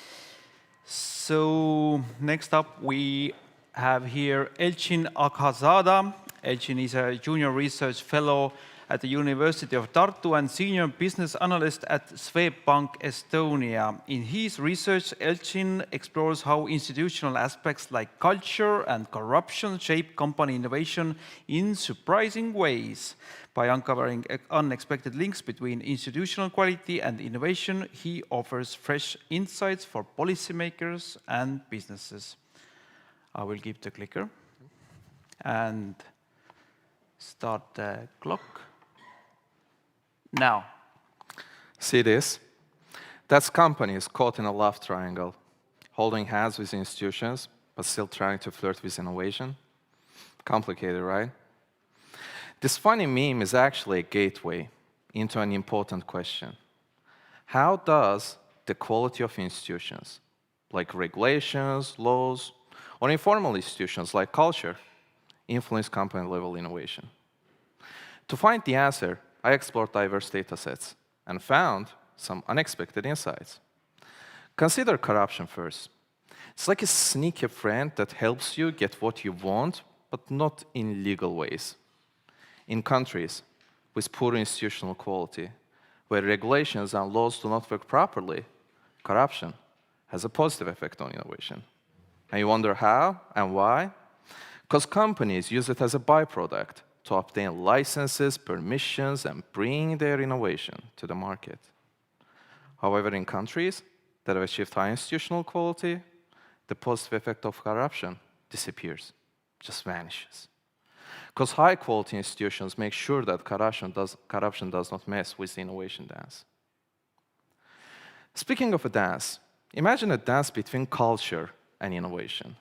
So next up, we have here Elchin Akhazada. Elchin is a junior research fellow at the University of Tartu and senior business analyst at Swedbank Estonia. In his research, Elchin explores how institutional aspects like culture and corruption shape company innovation in surprising ways. By uncovering unexpected links between institutional quality and innovation, he offers fresh insights for policymakers and businesses. I will give the clicker and start the clock. Now. See this? That's companies caught in a love triangle, holding hands with institutions, but still trying to flirt with innovation. Complicated, right? This funny meme is actually a gateway into an important question. How does the quality of institutions, like regulations, laws, or informal institutions like culture, influence company-level innovation? To find the answer, I explored diverse data sets and found some unexpected insights. Consider corruption first. It's like a sneaky friend that helps you get what you want, but not in legal ways. In countries with poor institutional quality, where regulations and laws do not work properly, corruption has a positive effect on innovation. And you wonder how and why? Because companies use it as a byproduct to obtain licenses, permissions, and bring their innovation to the market. However, in countries that have achieved high institutional quality, the positive effect of corruption disappears, just vanishes. Because high-quality institutions make sure that corruption does not mess with the innovation dance. Speaking of a dance, imagine a dance between culture and innovation.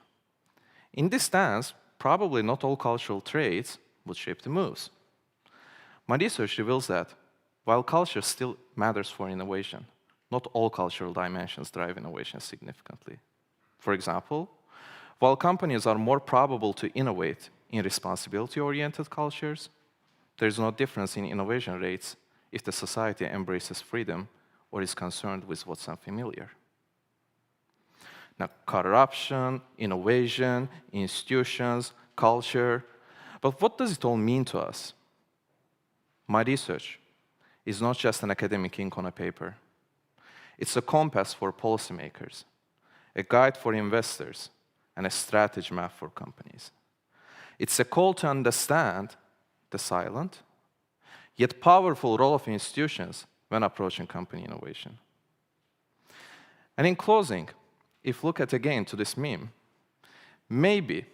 In this dance, probably not all cultural traits would shape the moves. My research reveals that while culture still matters for innovation, not all cultural dimensions drive innovation significantly. For example, while companies are more probable to innovate in responsibility-oriented cultures, there is no difference in innovation rates if the society embraces freedom or is concerned with what's unfamiliar. Now, corruption, innovation, institutions, culture, but what does it all mean to us? My research is not just an academic ink on a paper. It's a compass for policymakers, a guide for investors, and a strategy map for companies. It's a call to understand the silent, yet powerful role of institutions when approaching company innovation. And in closing, if look at again to this meme, maybe,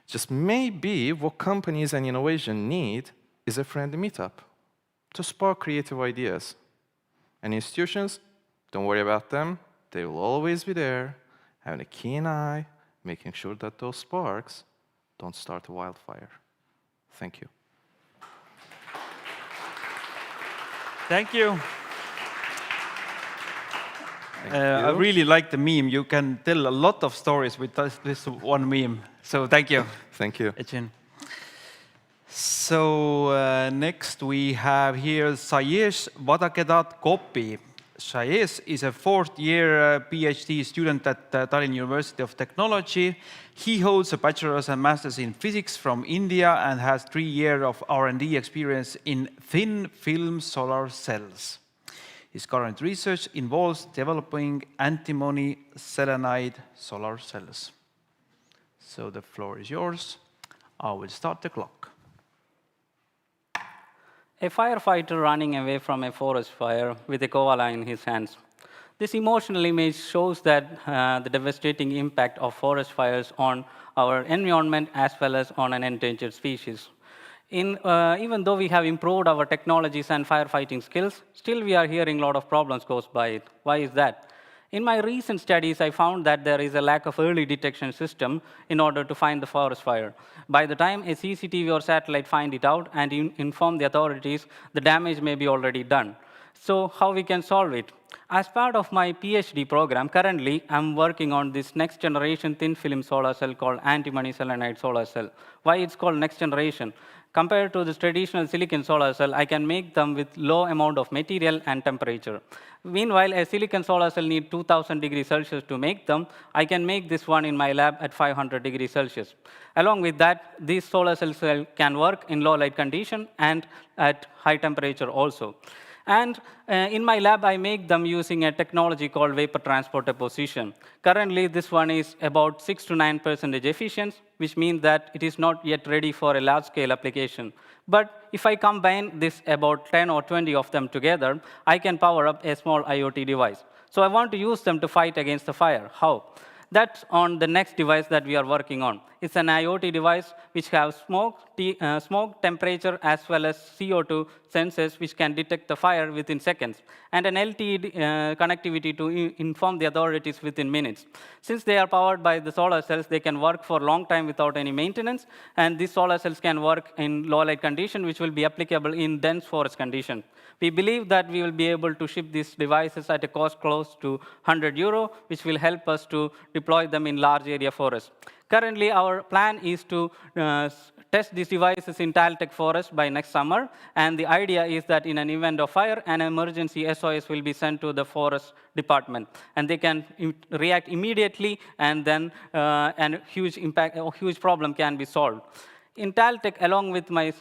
just maybe what companies and innovation need is a friendly meetup to spark creative ideas. And institutions, don't worry about them, they will always be there, having a keen eye, making sure that those sparks don't start a wildfire. Thank you. Thank you. I really like the meme. You can tell a lot of stories with this one meme. So thank you. Thank you. Etienne. So next we have here Sayesh Vadakedat-Kopi. Sayesh is a fourth-year PhD student at Tallinn University of Technology. He holds a bachelor's and master's in physics from India and has 3 years of R&D experience in thin film solar cells. His current research involves developing antimony selenide solar cells. So the floor is yours. I will start the clock. A firefighter running away from a forest fire with a koala in his hands. This emotional image shows that the devastating impact of forest fires on our environment as well as on an endangered species. Even though we have improved our technologies and firefighting skills, still we are hearing a lot of problems caused by it. Why is that? In my recent studies, I found that there is a lack of early detection system in order to find the forest fire. By the time a CCTV or satellite find it out and inform the authorities, the damage may be already done. So how we can solve it? As part of my PhD program, currently I'm working on this next generation thin film solar cell called antimony selenide solar cell. Why it's called next generation? Compared to the traditional silicon solar cell, I can make them with low amount of material and temperature. Meanwhile, a silicon solar cell needs 2000 degrees Celsius to make them. I can make this one in my lab at 500 degrees Celsius. Along with that, these solar cells can work in low light condition and at high temperature also. And in my lab, I make them using a technology called vapor transport deposition. Currently, this one is about 6 to 9% efficient, which means that it is not yet ready for a large-scale application. But if I combine this about 10 or 20 of them together, I can power up a small IoT device. So I want to use them to fight against the fire. How? That's on the next device that we are working on. It's an IoT device which has smoke, temperature, as well as CO2 sensors which can detect the fire within seconds, and an LTE connectivity to inform the authorities within minutes. Since they are powered by the solar cells, they can work for a long time without any maintenance, and these solar cells can work in low light condition, which will be applicable in dense forest condition. We believe that we will be able to ship these devices at a cost close to €100, which will help us to deploy them in large area forests. Currently, our plan is to test these devices in Taltech forest by next summer. And the idea is that in an event of fire, an emergency SOS will be sent to the forest department. And they can react immediately, and then a huge problem can be solved. In Taltech, along with my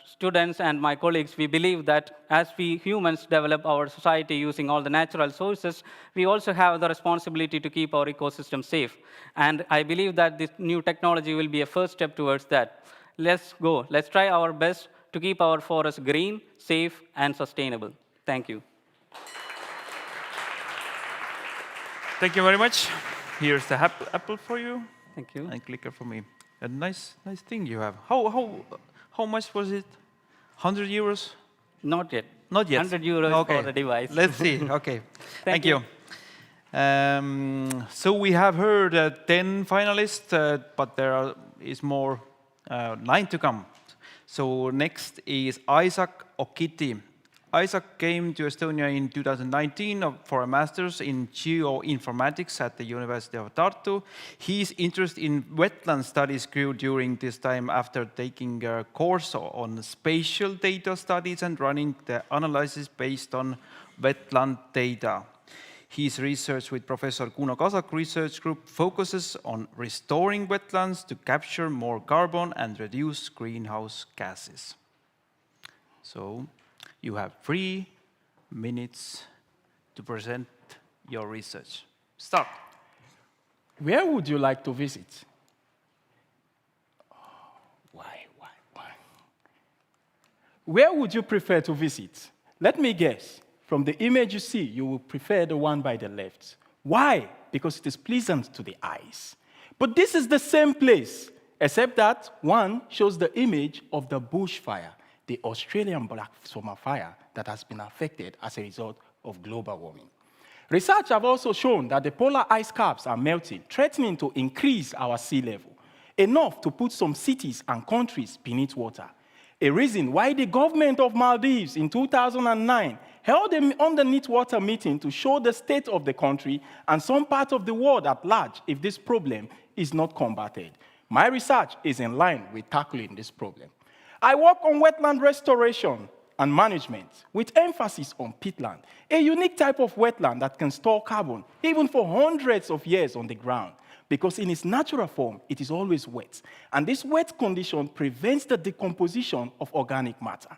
students and my colleagues, we believe that as we humans develop our society using all the natural sources, we also have the responsibility to keep our ecosystem safe. And I believe that this new technology will be a first step towards that. Let's go. Let's try our best to keep our forests green, safe, and sustainable. Thank you. Thank you very much. Here's the apple for you. Thank you. And clicker for me. A nice thing you have. How much was it? €100? Not yet. Not yet. €100 okay. for the device. Let's see. Okay. Thank you. So we have heard 10 finalists, but there is more 9 to come. So next is Isaac Okiti. Isaac came to Estonia in 2019 for a master's in geoinformatics at the University of Tartu. His interest in wetland studies grew during this time after taking a course on spatial data studies and running the analysis based on wetland data. His research with Professor Kuno Kasak Research Group focuses on restoring wetlands to capture more carbon and reduce greenhouse gases. So, you have 3 minutes to present your research. Start. Where would you like to visit? Why? Where would you prefer to visit? Let me guess. From the image you see, you will prefer the one by the left. Why? Because it is pleasant to the eyes. But this is the same place, except that one shows the image of the bushfire, the Australian black summer fire that has been affected as a result of global warming. Research have also shown that the polar ice caps are melting, threatening to increase our sea level, enough to put some cities and countries beneath water. A reason why the government of Maldives in 2009 held an underneath water meeting to show the state of the country and some part of the world at large if this problem is not combated. My research is in line with tackling this problem. I work on wetland restoration and management with emphasis on peatland, a unique type of wetland that can store carbon even for hundreds of years on the ground, because in its natural form, it is always wet. And this wet condition prevents the decomposition of organic matter.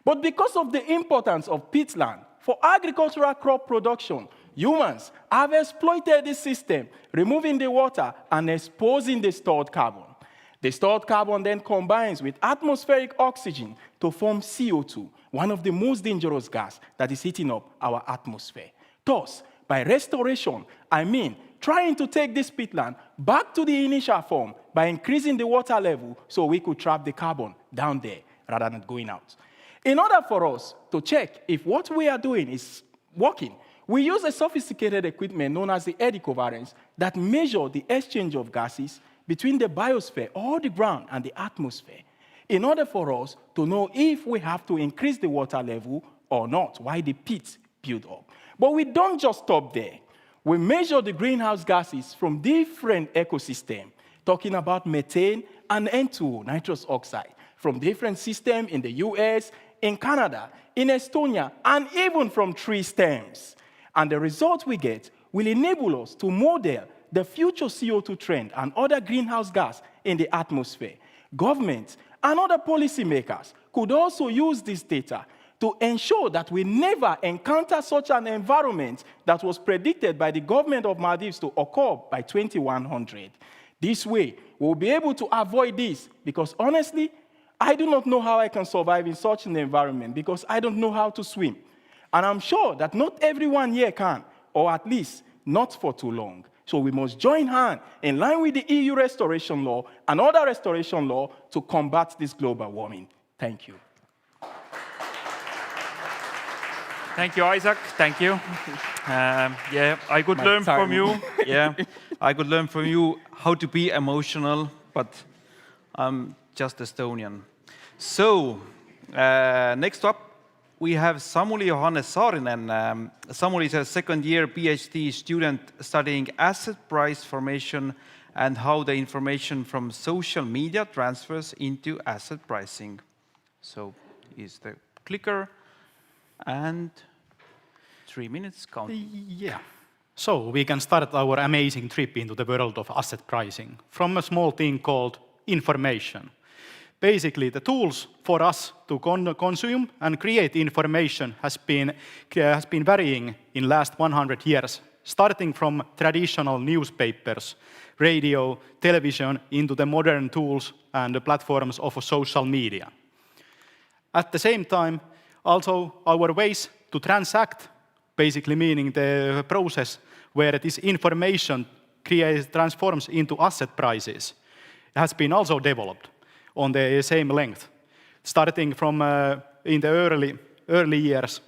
But because of the importance of peatland for agricultural crop production, humans have exploited this system, removing the water and exposing the stored carbon. The stored carbon then combines with atmospheric oxygen to form CO2, one of the most dangerous gas that is heating up our atmosphere. Thus, by restoration, I mean trying to take this peatland back to the initial form by increasing the water level so we could trap the carbon down there rather than going out. In order for us to check if what we are doing is working, we use a sophisticated equipment known as the eddy covariance that measure the exchange of gases between the biosphere or the ground and the atmosphere in order for us to know if we have to increase the water level or not while the pits build up. But we don't just stop there. We measure the greenhouse gases from different ecosystems, talking about methane and N2O, nitrous oxide, from different systems in the US, in Canada, in Estonia, and even from tree stems. And the result we get will enable us to model the future CO2 trend and other greenhouse gas in the atmosphere. Governments and other policymakers could also use this data to ensure that we never encounter such an environment that was predicted by the government of Maldives to occur by 2100. This way, we'll be able to avoid this because honestly, I do not know how I can survive in such an environment because I don't know how to swim. And I'm sure that not everyone here can, or at least not for too long. So we must join hands in line with the EU restoration law and other restoration law to combat this global warming. Thank you. Thank you, Isaac. Thank you. Yeah, I could learn from you. Yeah, I could learn from you how to be emotional, but I'm just Estonian. So, next up, we have Samuli Johannes Saarinen. Samuli is a second-year PhD student studying asset price formation and how the information from social media transfers into asset pricing. So, is the clicker. And 3 minutes count. Yeah. So we can start our amazing trip into the world of asset pricing from a small thing called information. Basically, the tools for us to consume and create information has been varying in last 100 years, starting from traditional newspapers, radio, television, into the modern tools and the platforms of social media. At the same time, also, our ways to transact, basically meaning the process where this information transforms into asset prices, has been also developed on the same length, starting from in the early years,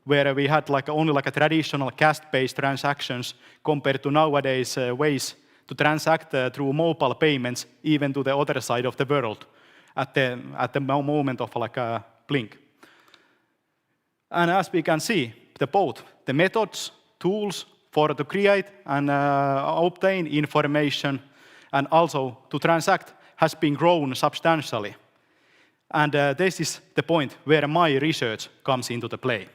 where we had only a traditional cash-based transactions compared to nowadays ways to transact through mobile payments, even to the other side of the world at the moment of a blink. And as we can see, both the methods, tools to create and obtain information and also to transact has been grown substantially. And this is the point where my research comes into the play.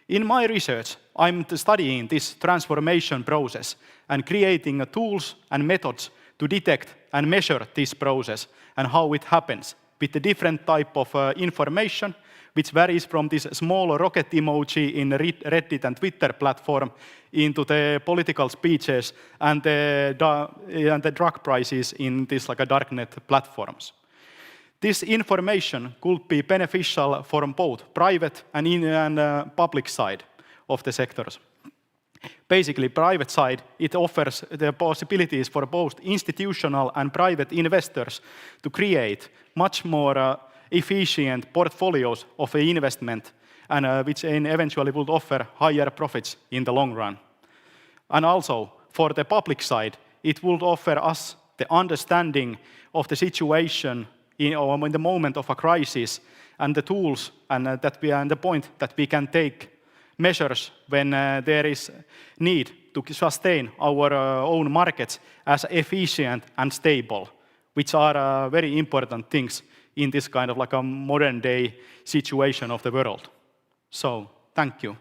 In my research, I'm studying this transformation process and creating tools and methods to detect and measure this process and how it happens with the different type of information, which varies from this small rocket emoji in Reddit and Twitter platform into the political speeches and the drug prices in this darknet platforms. This information could be beneficial for both private and public side of the sectors. Basically, private side, it offers the possibilities for both institutional and private investors to create much more efficient portfolios of investment, and which eventually would offer higher profits in the long run. And also, for the public side, it would offer us the understanding of the situation in the moment of a crisis, and the tools and the point that we can take measures when there is need to sustain our own markets as efficient and stable, which are very important things in this kind of like a modern day situation of the world. So, thank you.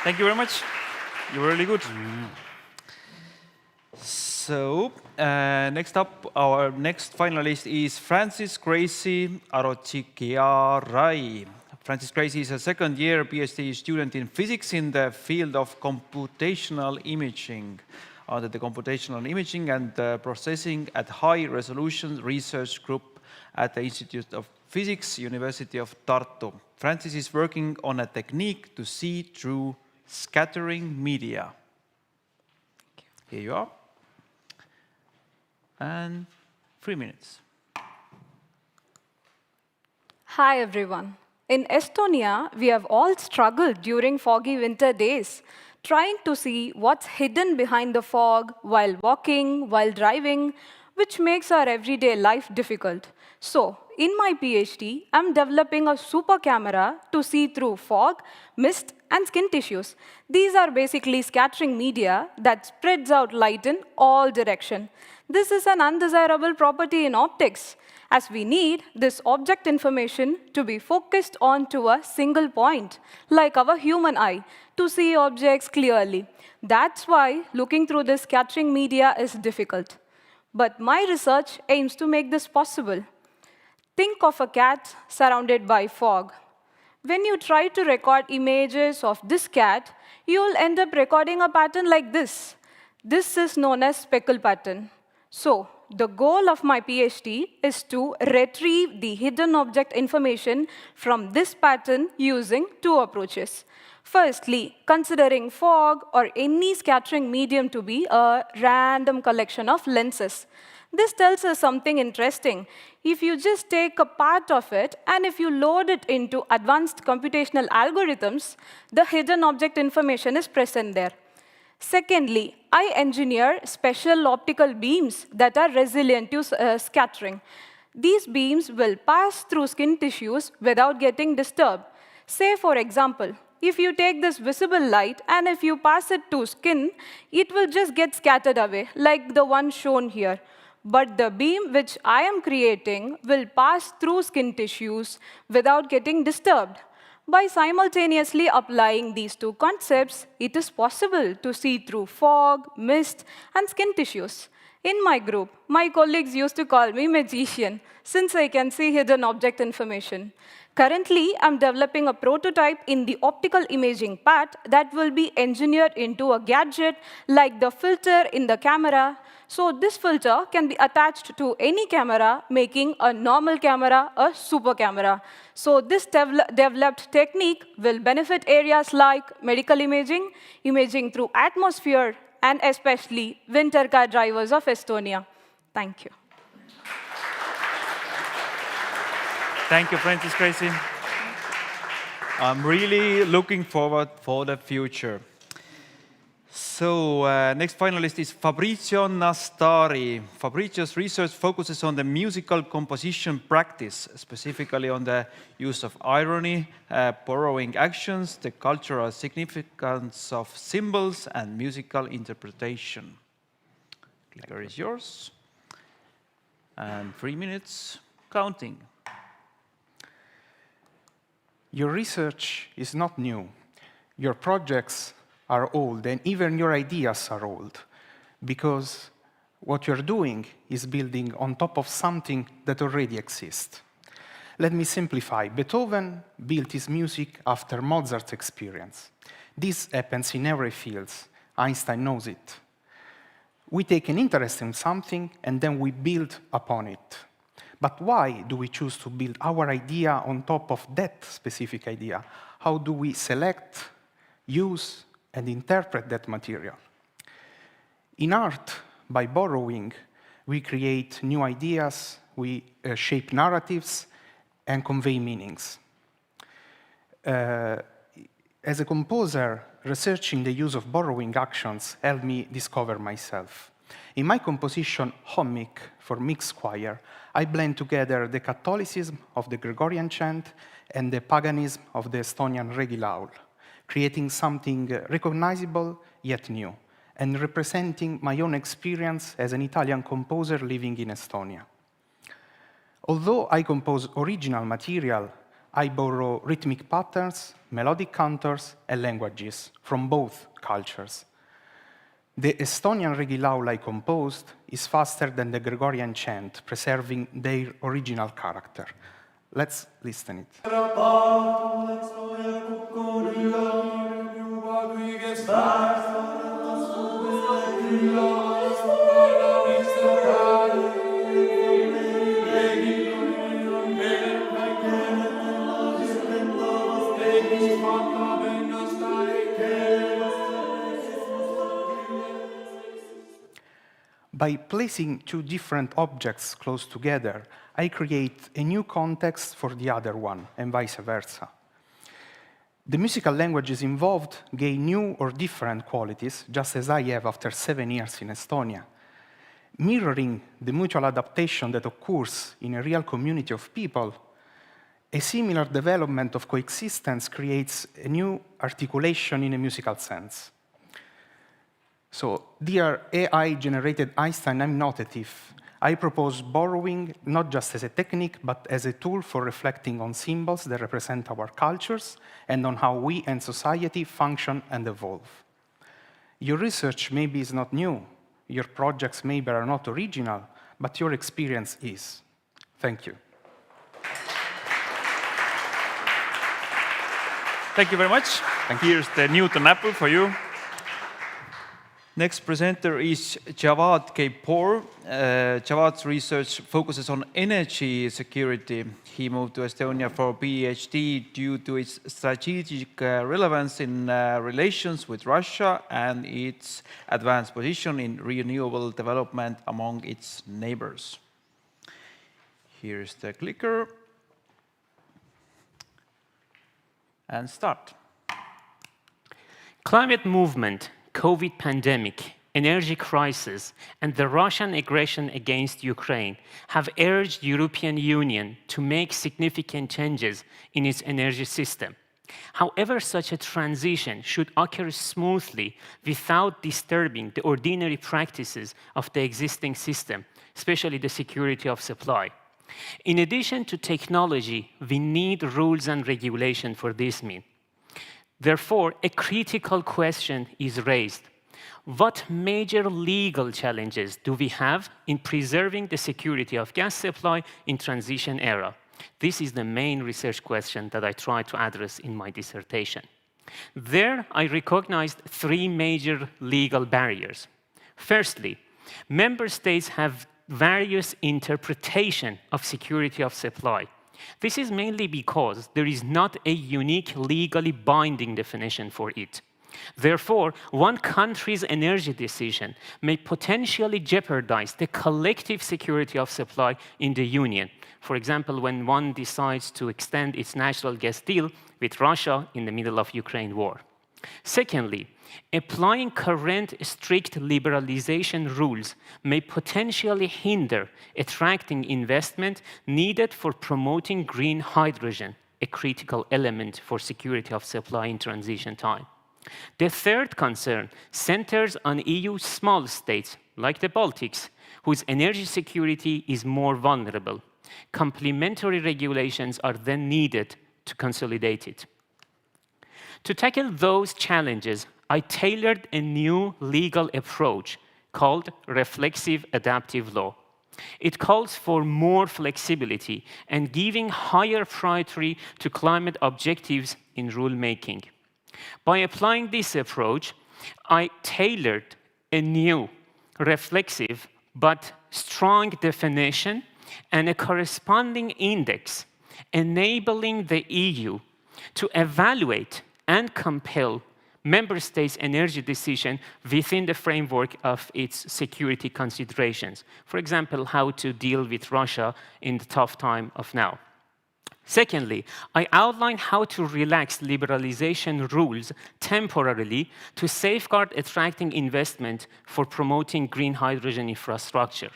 Thank you very much. You were really good. So, next up, our next finalist is Francis Gracie Arochikiarai. Francis Gracie is a second-year PhD student in physics in the field of computational imaging, under the computational imaging and processing at high-resolution research group at the Institute of Physics, University of Tartu. Francis is working on a technique to see through scattering media. Here you are. And 3 minutes. Hi, everyone. In Estonia, we have all struggled during foggy winter days, trying to see what's hidden behind the fog while walking, while driving, which makes our everyday life difficult. So, in my PhD, I'm developing a super camera to see through fog, mist, and skin tissues. These are basically scattering media that spreads out light in all directions. This is an undesirable property in optics, as we need this object information to be focused onto a single point, like our human eye, to see objects clearly. That's why looking through this scattering media is difficult. But my research aims to make this possible. Think of a cat surrounded by fog. When you try to record images of this cat, you'll end up recording a pattern like this. This is known as speckle pattern. So, the goal of my PhD is to retrieve the hidden object information from this pattern using two approaches. Firstly, considering fog or any scattering medium to be a random collection of lenses. This tells us something interesting. If you just take a part of it, and if you load it into advanced computational algorithms, the hidden object information is present there. Secondly, I engineer special optical beams that are resilient to scattering. These beams will pass through skin tissues without getting disturbed. Say, for example, if you take this visible light and if you pass it to skin, it will just get scattered away, like the one shown here. But the beam which I am creating will pass through skin tissues without getting disturbed. By simultaneously applying these two concepts, it is possible to see through fog, mist, and skin tissues. In my group, my colleagues used to call me magician, since I can see hidden object information. Currently, I'm developing a prototype in the optical imaging part that will be engineered into a gadget like the filter in the camera. So this filter can be attached to any camera, making a normal camera a super camera. So this developed technique will benefit areas like medical imaging, imaging through atmosphere, and especially winter car drivers of Estonia. Thank you. Thank you, Francis Gracie. I'm really looking forward for the future. So, next finalist is Fabrizio Nastari. Fabrizio's research focuses on the musical composition practice, specifically on the use of irony, borrowing actions, the cultural significance of symbols, and musical interpretation. Clicker is yours. And 3 minutes, counting. Your research is not new. Your projects are old, and even your ideas are old, because what you're doing is building on top of something that already exists. Let me simplify. Beethoven built his music after Mozart's experience. This happens in every field. Einstein knows it. We take an interest in something, and then we build upon it. But why do we choose to build our idea on top of that specific idea? How do we select, use, and interpret that material? In art, by borrowing, we create new ideas, we shape narratives, and convey meanings. As a composer, researching the use of borrowing actions helped me discover myself. In my composition, Hommik, for mixed choir, I blend together the Catholicism of the Gregorian chant and the paganism of the Estonian regilaul, creating something recognizable yet new, and representing my own experience as an Italian composer living in Estonia. Although I compose original material, I borrow rhythmic patterns, melodic contours, and languages from both cultures. The Estonian regilaul I composed is faster than the Gregorian chant, preserving their original character. Let's listen it. By placing two different objects close together, I create a new context for the other one, and vice versa. The musical languages involved gain new or different qualities, just as I have after 7 years in Estonia. Mirroring the mutual adaptation that occurs in a real community of people, a similar development of coexistence creates a new articulation in a musical sense. So, dear AI-generated Einstein, I'm not a thief. I propose borrowing not just as a technique, but as a tool for reflecting on symbols that represent our cultures and on how we and society function and evolve. Your research maybe is not new, your projects maybe are not original, but your experience is. Thank you. Thank you very much. Here's the Newton apple for you. Next presenter is Javad Kapoor. Javad's research focuses on energy security. He moved to Estonia for a PhD due to its strategic relevance in relations with Russia and its advanced position in renewable development among its neighbors. Here's the clicker. And start. Climate movement, COVID pandemic, energy crisis, and the Russian aggression against Ukraine have urged European Union to make significant changes in its energy system. However, such a transition should occur smoothly without disturbing the ordinary practices of the existing system, especially the security of supply. In addition to technology, we need rules and regulation for this mean. Therefore, a critical question is raised. What major legal challenges do we have in preserving the security of gas supply in transition era? This is the main research question that I try to address in my dissertation. There, I recognized 3 major legal barriers. Firstly, member states have various interpretation of security of supply. This is mainly because there is not a unique legally binding definition for it. Therefore, one country's energy decision may potentially jeopardize the collective security of supply in the Union. For example, when one decides to extend its natural gas deal with Russia in the middle of Ukraine war. Secondly, applying current strict liberalization rules may potentially hinder attracting investment needed for promoting green hydrogen, a critical element for security of supply in transition time. The third concern centers on EU small states, like the Baltics, whose energy security is more vulnerable. Complementary regulations are then needed to consolidate it. To tackle those challenges, I tailored a new legal approach called reflexive adaptive law. It calls for more flexibility and giving higher priority to climate objectives in rulemaking. By applying this approach, I tailored a new reflexive but strong definition and a corresponding index, enabling the EU to evaluate and compel member states' energy decision within the framework of its security considerations. For example, how to deal with Russia in the tough time of now. Secondly, I outline how to relax liberalization rules temporarily to safeguard attracting investment for promoting green hydrogen infrastructure.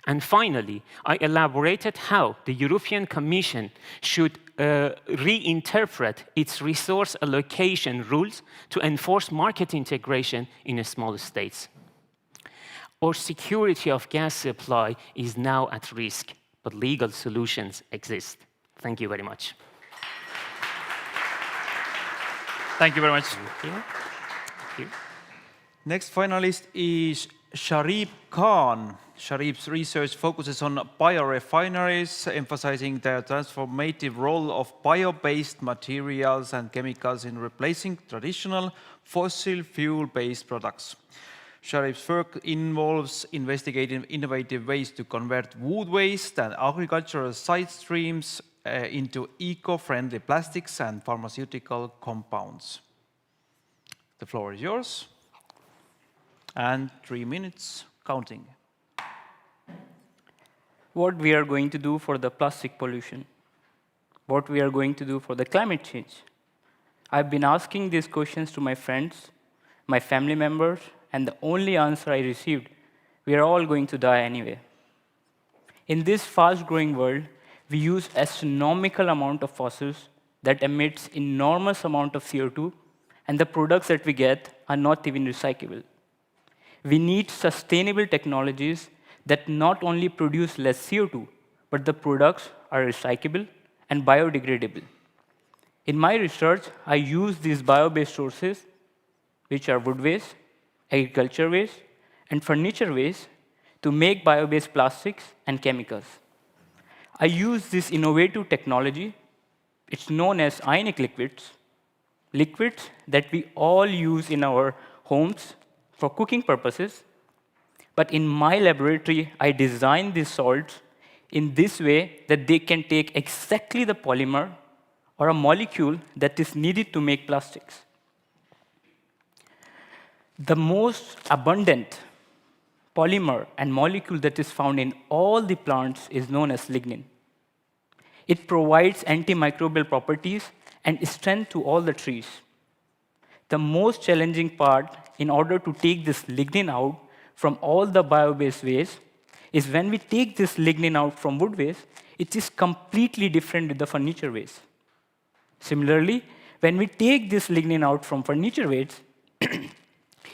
And finally, I elaborated how the European Commission should reinterpret its resource allocation rules to enforce market integration in small states. Our security of gas supply is now at risk, but legal solutions exist. Thank you very much. Thank you very much. Thank you. Thank you. Next finalist is Sharif Khan. Sharif's research focuses on biorefineries, emphasizing the transformative role of bio-based materials and chemicals in replacing traditional fossil fuel-based products. Sharif's work involves investigating innovative ways to convert wood waste and agricultural side streams into eco-friendly plastics and pharmaceutical compounds. The floor is yours. And 3 minutes counting. What we are going to do for the plastic pollution, what we are going to do for the climate change. I've been asking these questions to my friends, my family members, and the only answer I received, we are all going to die anyway. In this fast-growing world, we use astronomical amount of fossils that emits enormous amount of CO2, and the products that we get are not even recyclable. We need sustainable technologies that not only produce less CO2, but the products are recyclable and biodegradable. In my research, I use these bio-based sources, which are wood waste, agriculture waste, and furniture waste, to make bio-based plastics and chemicals. I use this innovative technology. It's known as ionic liquids, liquids that we all use in our homes for cooking purposes. But in my laboratory, I designed these salts in this way that they can take exactly the polymer or a molecule that is needed to make plastics. The most abundant polymer and molecule that is found in all the plants is known as lignin. It provides antimicrobial properties and strength to all the trees. The most challenging part in order to take this lignin out from all the bio-based waste is when we take this lignin out from wood waste, it is completely different with the furniture waste. Similarly, when we take this lignin out from furniture waste,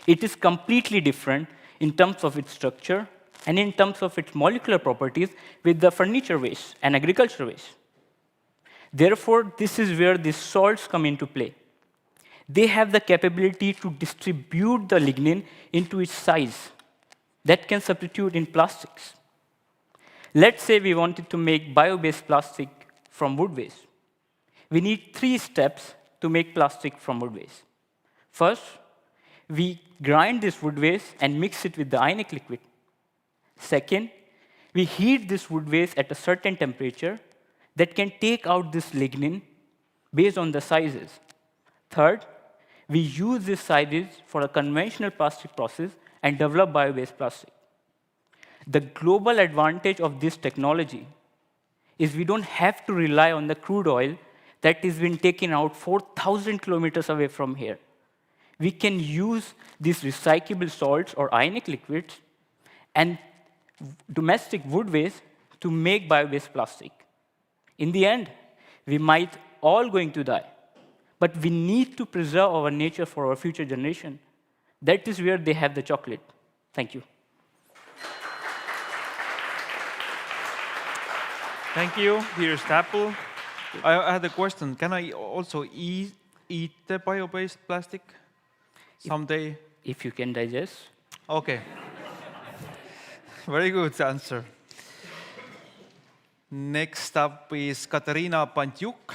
it is completely different in terms of its structure and in terms of its molecular properties with the furniture waste and agriculture waste. Therefore, this is where these salts come into play. They have the capability to distribute the lignin into its size that can substitute in plastics. Let's say we wanted to make bio-based plastic from wood waste. We need 3 steps to make plastic from wood waste. First, we grind this wood waste and mix it with the ionic liquid. Second, we heat this wood waste at a certain temperature that can take out this lignin based on the sizes. Third, we use these sizes for a conventional plastic process and develop bio-based plastic. The global advantage of this technology is we don't have to rely on the crude oil that has been taken out 4,000 kilometers away from here. We can use these recyclable salts or ionic liquids and domestic wood waste to make bio-based plastic. In the end, we might all going to die, but we need to preserve our nature for our future generation. That is where they have the chocolate. Thank you. Thank you, Peter Staple. I had a question. Can I also eat the bio-based plastic someday? If you can digest. Okay. Very good answer. Next up is Katerina Pantyuk.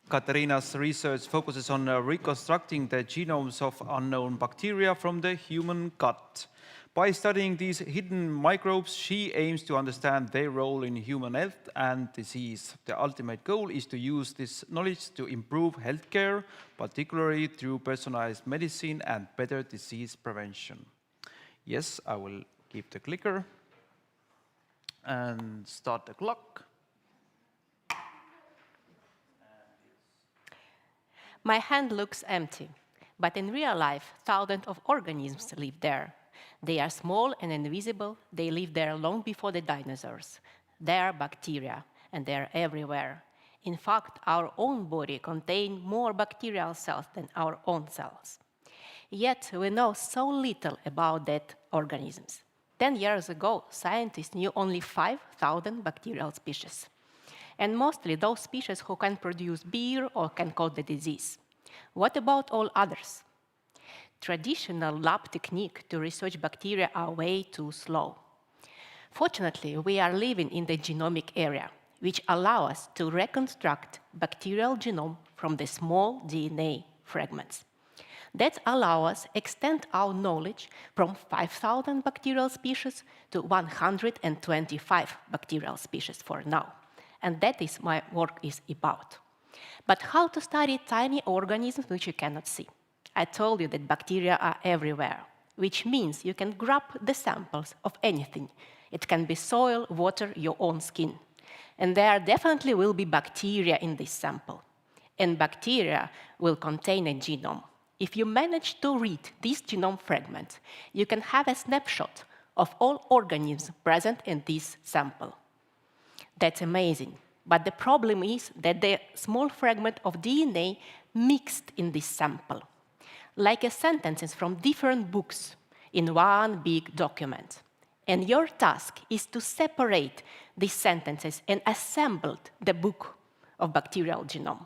Katerina's research focuses on reconstructing the genomes of unknown bacteria from the human gut. By studying these hidden microbes, she aims to understand their role in human health and disease. The ultimate goal is to use this knowledge to improve healthcare, particularly through personalized medicine and better disease prevention. Yes, I will keep the clicker and start the clock. My hand looks empty, but in real life, thousands of organisms live there. They are small and invisible. They lived there long before the dinosaurs. They are bacteria, and they are everywhere. In fact, our own body contains more bacterial cells than our own cells. Yet, we know so little about that organisms. 10 years ago, scientists knew only 5,000 bacterial species, and mostly those species who can produce beer or can cause the disease. What about all others? Traditional lab techniques to research bacteria are way too slow. Fortunately, we are living in the genomic era, which allows us to reconstruct bacterial genome from the small DNA fragments. That allows us to extend our knowledge from 5,000 bacterial species to 125 bacterial species for now. And that is my work is about. But how to study tiny organisms which you cannot see? I told you that bacteria are everywhere, which means you can grab the samples of anything. It can be soil, water, your own skin. And there definitely will be bacteria in this sample. And bacteria will contain a genome. If you manage to read these genome fragments, you can have a snapshot of all organisms present in this sample. That's amazing. But the problem is that the small fragment of DNA mixed in this sample, like sentences from different books in one big document. And your task is to separate these sentences and assemble the book of bacterial genome.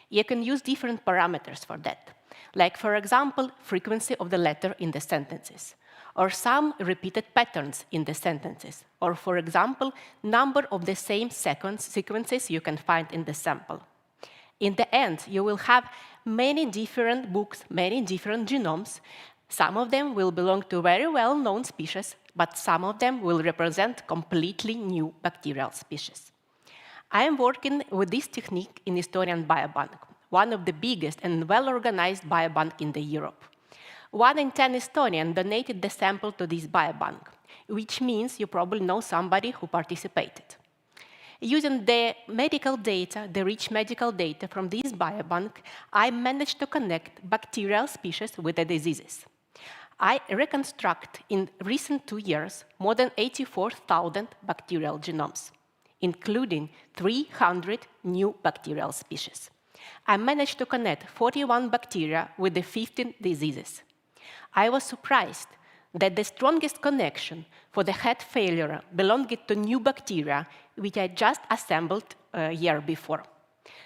You can use different parameters for that, like, for example, frequency of the letter in the sentences, or some repeated patterns in the sentences, or, for example, number of the same sequences you can find in the sample. In the end, you will have many different books, many different genomes. Some of them will belong to very well-known species, but some of them will represent completely new bacterial species. I am working with this technique in Estonian biobank, one of the biggest and well-organized biobank in Europe. 1 in 10 Estonians donated the sample to this biobank, which means you probably know somebody who participated. Using the medical data, the rich medical data from this biobank, I managed to connect bacterial species with the diseases. I reconstruct in recent 2 years more than 84,000 bacterial genomes, including 300 new bacterial species. I managed to connect 41 bacteria with the 15 diseases. I was surprised that the strongest connection for the heart failure belonged to new bacteria, which I just assembled a year before.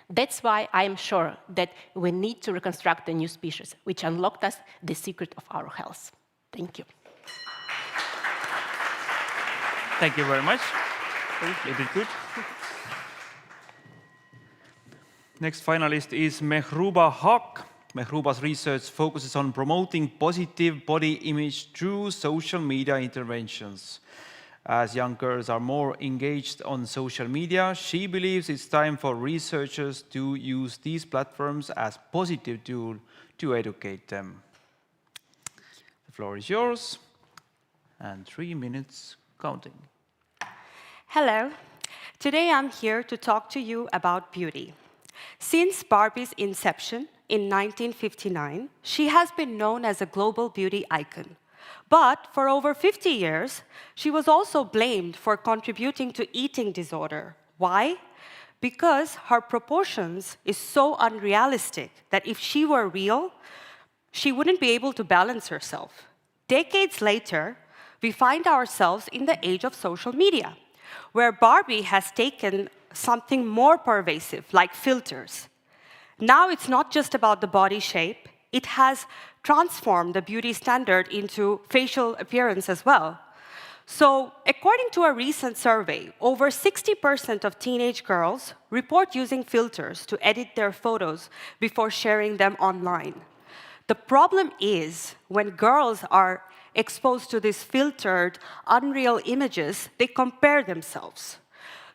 That's why I am sure that we need to reconstruct a new species, which unlocked us the secret of our health. Thank you. Thank you very much. You did good. Next finalist is Mehruba Haq. Mehruba's research focuses on promoting positive body image through social media interventions. As young girls are more engaged on social media, she believes it's time for researchers to use these platforms as a positive tool to educate them. The floor is yours, and 3 minutes counting. Hello. Today I'm here to talk to you about beauty. Since Barbie's inception in 1959, she has been known as a global beauty icon. But for over 50 years, she was also blamed for contributing to eating disorder. Why? Because her proportions is so unrealistic that if she were real, she wouldn't be able to balance herself. Decades later, we find ourselves in the age of social media, where Barbie has taken something more pervasive, like filters. Now it's not just about the body shape, it has transformed the beauty standard into facial appearance as well. So, according to a recent survey, over 60% of teenage girls report using filters to edit their photos before sharing them online. The problem is, when girls are exposed to these filtered, unreal images, they compare themselves.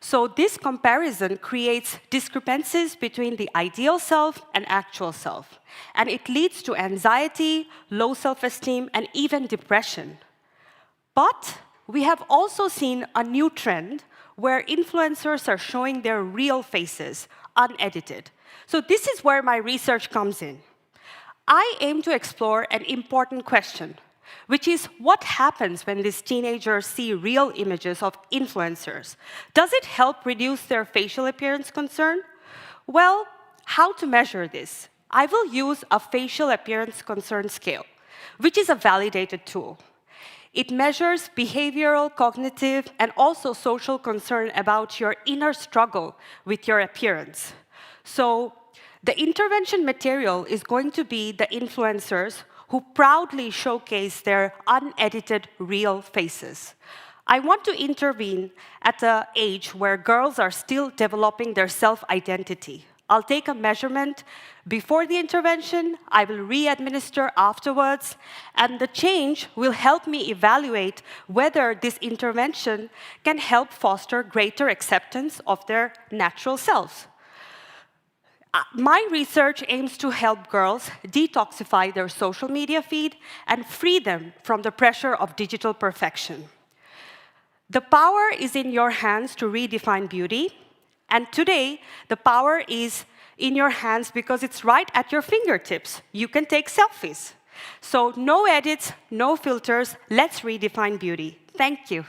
So this comparison creates discrepancies between the ideal self and actual self. And it leads to anxiety, low self-esteem, and even depression. But we have also seen a new trend where influencers are showing their real faces, unedited. So this is where my research comes in. I aim to explore an important question, which is what happens when these teenagers see real images of influencers? Does it help reduce their facial appearance concern? Well, how to measure this? I will use a facial appearance concern scale, which is a validated tool. It measures behavioral, cognitive, and also social concern about your inner struggle with your appearance. So the intervention material is going to be the influencers who proudly showcase their unedited real faces. I want to intervene at an age where girls are still developing their self-identity. I'll take a measurement before the intervention, I will re-administer afterwards, and the change will help me evaluate whether this intervention can help foster greater acceptance of their natural selves. My research aims to help girls detoxify their social media feed and free them from the pressure of digital perfection. The power is in your hands to redefine beauty, and today the power is in your hands because it's right at your fingertips. You can take selfies. So no edits, no filters, let's redefine beauty. Thank you.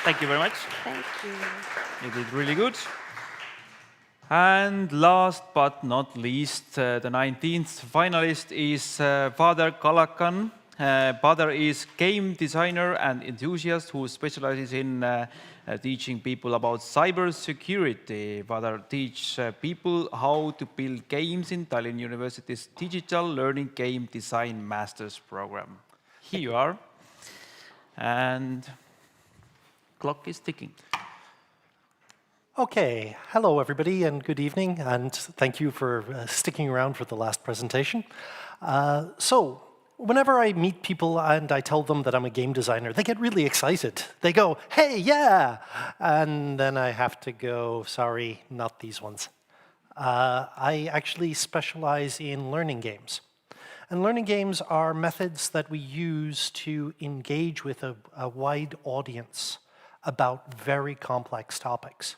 Thank you very much. Thank you. You did really good. And last but not least, the 19th finalist is Father Kalakan. Father is game designer and enthusiast who specializes in teaching people about cybersecurity. Father teaches people how to build games in Tallinn University's Digital Learning Game Design Master's Program. Here you are. And clock is ticking. Okay, hello everybody and good evening, and thank you for sticking around for the last presentation. So, whenever I meet people and I tell them that I'm a game designer, they get really excited. They go, hey, yeah! And then I have to go, sorry, not these ones. I actually specialize in learning games. And learning games are methods that we use to engage with a wide audience about very complex topics.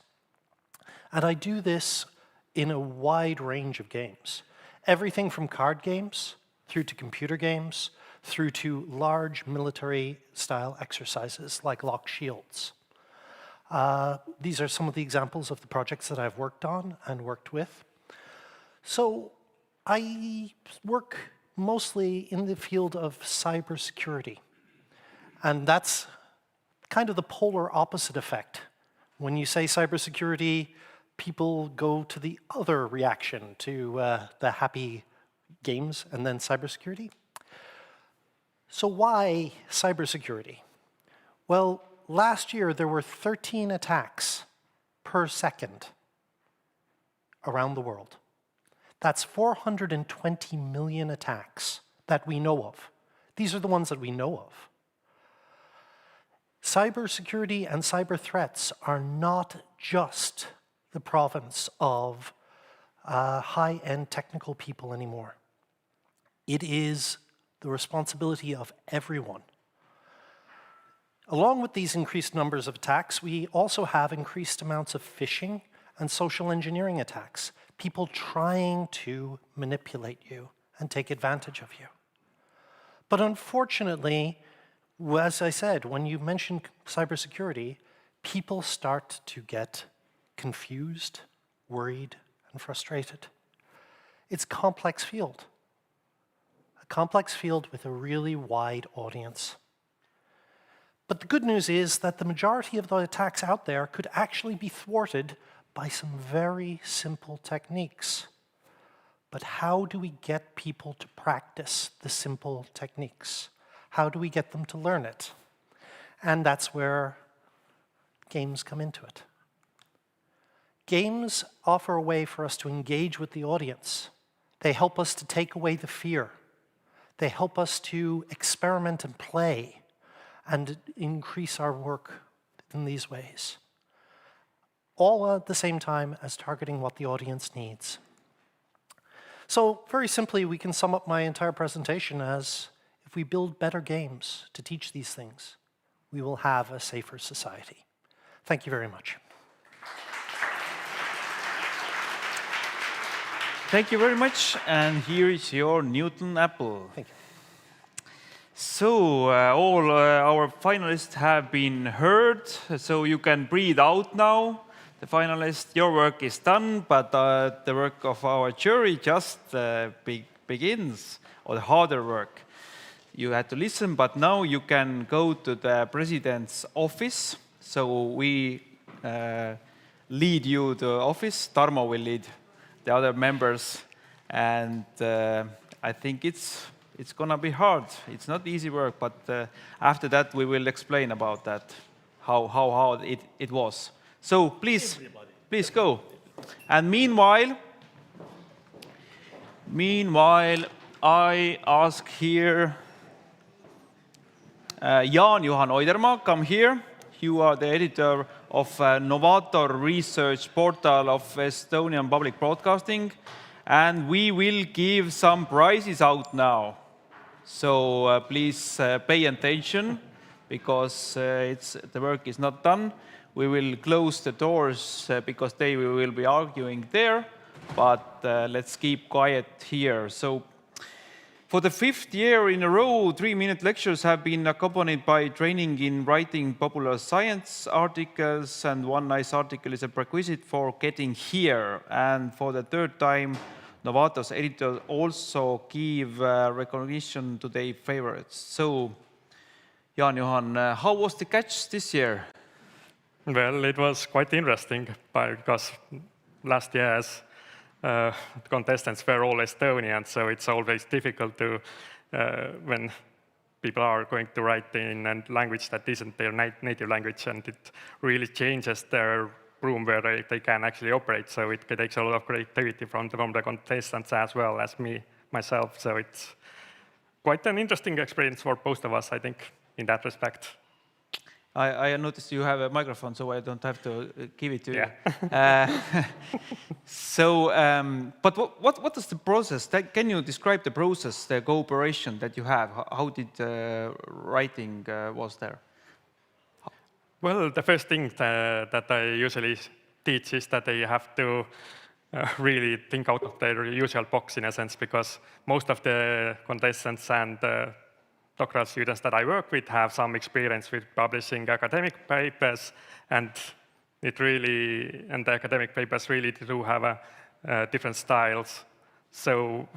And I do this in a wide range of games. Everything from card games, through to computer games, through to large military-style exercises like lock shields. These are some of the examples of the projects that I've worked on and worked with. So I work mostly in the field of cybersecurity. And that's kind of the polar opposite effect. When you say cybersecurity, people go to the other reaction, to the happy games and then cybersecurity. So why cybersecurity? Well, last year there were 13 attacks per second around the world. That's 420 million attacks that we know of. These are the ones that we know of. Cybersecurity and cyber threats are not just the province of high-end technical people anymore. It is the responsibility of everyone. Along with these increased numbers of attacks, we also have increased amounts of phishing and social engineering attacks, people trying to manipulate you and take advantage of you. But unfortunately, as I said, when you mention cybersecurity, people start to get confused, worried, and frustrated. It's a complex field. A complex field with a really wide audience. But the good news is that the majority of the attacks out there could actually be thwarted by some very simple techniques. But how do we get people to practice the simple techniques? How do we get them to learn it? And that's where games come into it. Games offer a way for us to engage with the audience. They help us to take away the fear. They help us to experiment and play and increase our work in these ways. All at the same time as targeting what the audience needs. So very simply, we can sum up my entire presentation as if we build better games to teach these things, we will have a safer society. Thank you very much. Thank you very much. And here is your Newton apple. Thank you. So all our finalists have been heard, so you can breathe out now. The finalists, your work is done, but the work of our jury just begins, or the harder work. You had to listen, but now you can go to the president's office. So we lead you to the office. Tarmo will lead the other members, and I think it's gonna be hard. It's not easy work, but after that we will explain about that, how hard it was. So please go. And meanwhile, I ask here Jaan-Juhan Oidermaa, come here. You are the editor of Novator Research Portal of Estonian Public Broadcasting, and we will give some prizes out now. So please pay attention, because the work is not done. We will close the doors because we will be arguing there, but let's keep quiet here. So for the 5th year in a row, 3-minute lectures have been accompanied by training in writing popular science articles, and one nice article is a prerequisite for getting here. And for the 3rd time, Novator's editors also give recognition to their favorites. So, Jaan-Juhan, how was the catch this year? Well, it was quite interesting because last year's contestants were all Estonians, so it's always difficult to, when people are going to write in a language that isn't their native language, and it really changes their room where they can actually operate. So it takes a lot of creativity from the contestants as well as myself. So it's quite an interesting experience for both of us, I think, in that respect. I noticed you have a microphone, so I don't have to give it to you. But what is the process? Can you describe the process, the cooperation that you have? How did writing was there? Well, the first thing that I usually teach is that they have to really think out of their usual box, in a sense, because most of the contestants and doctoral students that I work with have some experience with publishing academic papers, and the academic papers really do have different styles. So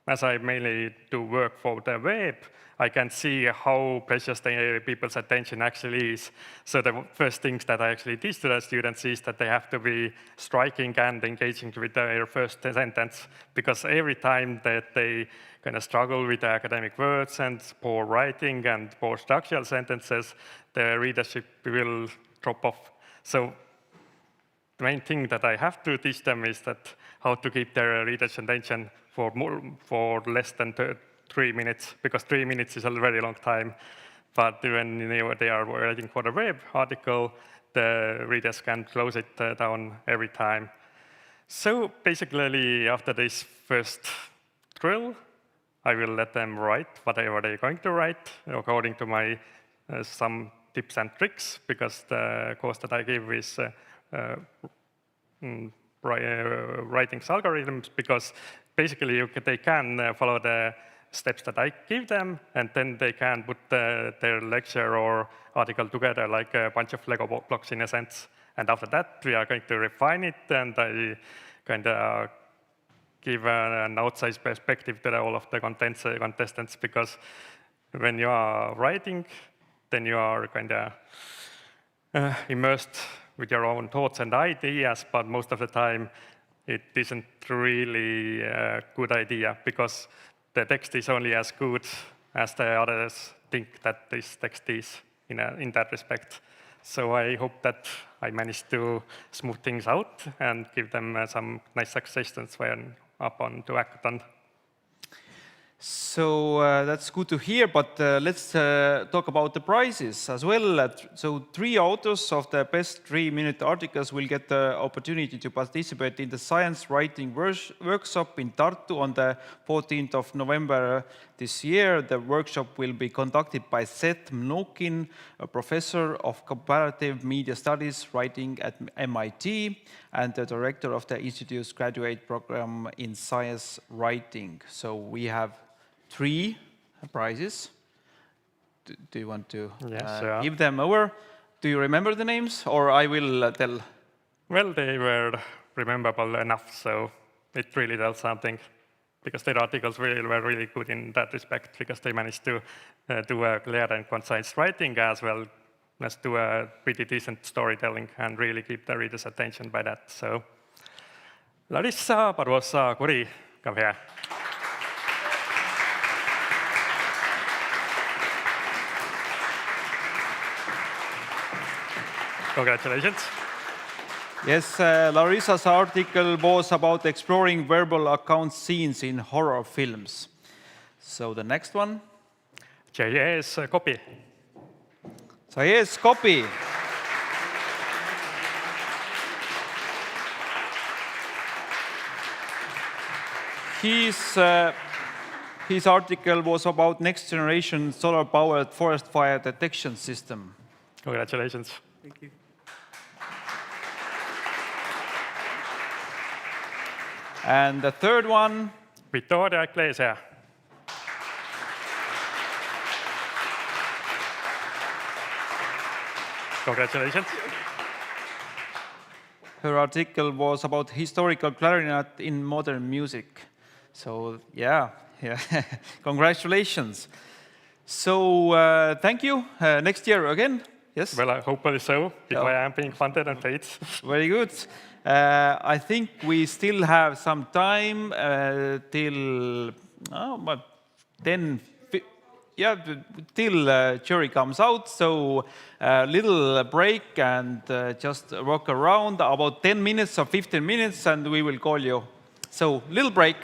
as I mainly do work for the web, I can see how precious the people's attention actually is. So the first things that I actually teach to the students is that they have to be striking and engaging with their first sentence, because every time that they kind of struggle with the academic words and poor writing and poor structural sentences, the readership will drop off. So the main thing that I have to teach them is that how to keep their reader's attention for less than 3 minutes, because 3 minutes is a very long time. But when they are writing for the web article, the readers can close it down every time. So basically, after this first drill, I will let them write whatever they're going to write according to my some tips and tricks, because the course that I give is writing algorithms, because basically they can follow the steps that I give them, and then they can put their lecture or article together like a bunch of Lego blocks, in a sense. And after that, we are going to refine it, and I kind of give an outside perspective to all of the contestants, because when you are writing, then you are kind of immersed with your own thoughts and ideas, but most of the time it isn't really a good idea, because the text is only as good as the others think that this text is in that respect. So I hope that I managed to smooth things out and give them some nice suggestions when upon to act on. So that's good to hear, but let's talk about the prizes as well. So 3 authors of the best 3-minute articles will get the opportunity to participate in the science writing workshop in Tartu on the 14th of November this year. The workshop will be conducted by Seth Mnookin, a professor of comparative media studies writing at MIT and the director of the Institute's graduate program in science writing. So we have 3 prizes. Do you want to give them over? Do you remember the names, or I will tell? Well, they were rememberable enough, so it really tells something, because their articles were really good in that respect, because they managed to do a clear and concise writing as well as do a pretty decent storytelling and really keep the reader's attention by that. So, Larissa Barbosa-Kuri, come here. Congratulations. Yes, Larissa's article was about exploring verbal account scenes in horror films. So the next one. J.S. Copy. J.S. Copy. His article was about next generation solar-powered forest fire detection system. Congratulations. Thank you. And the third one. Victoria Iglesias. Congratulations. Her article was about historical clarinet in modern music. So yeah. Congratulations. So thank you. Next year again. Yes? Well, hopefully so, if I am being funded and paid. Very good. I think we still have some time till 10, till jury comes out. So a little break and just walk around about 10 minutes or 15 minutes and we will call you. So little break.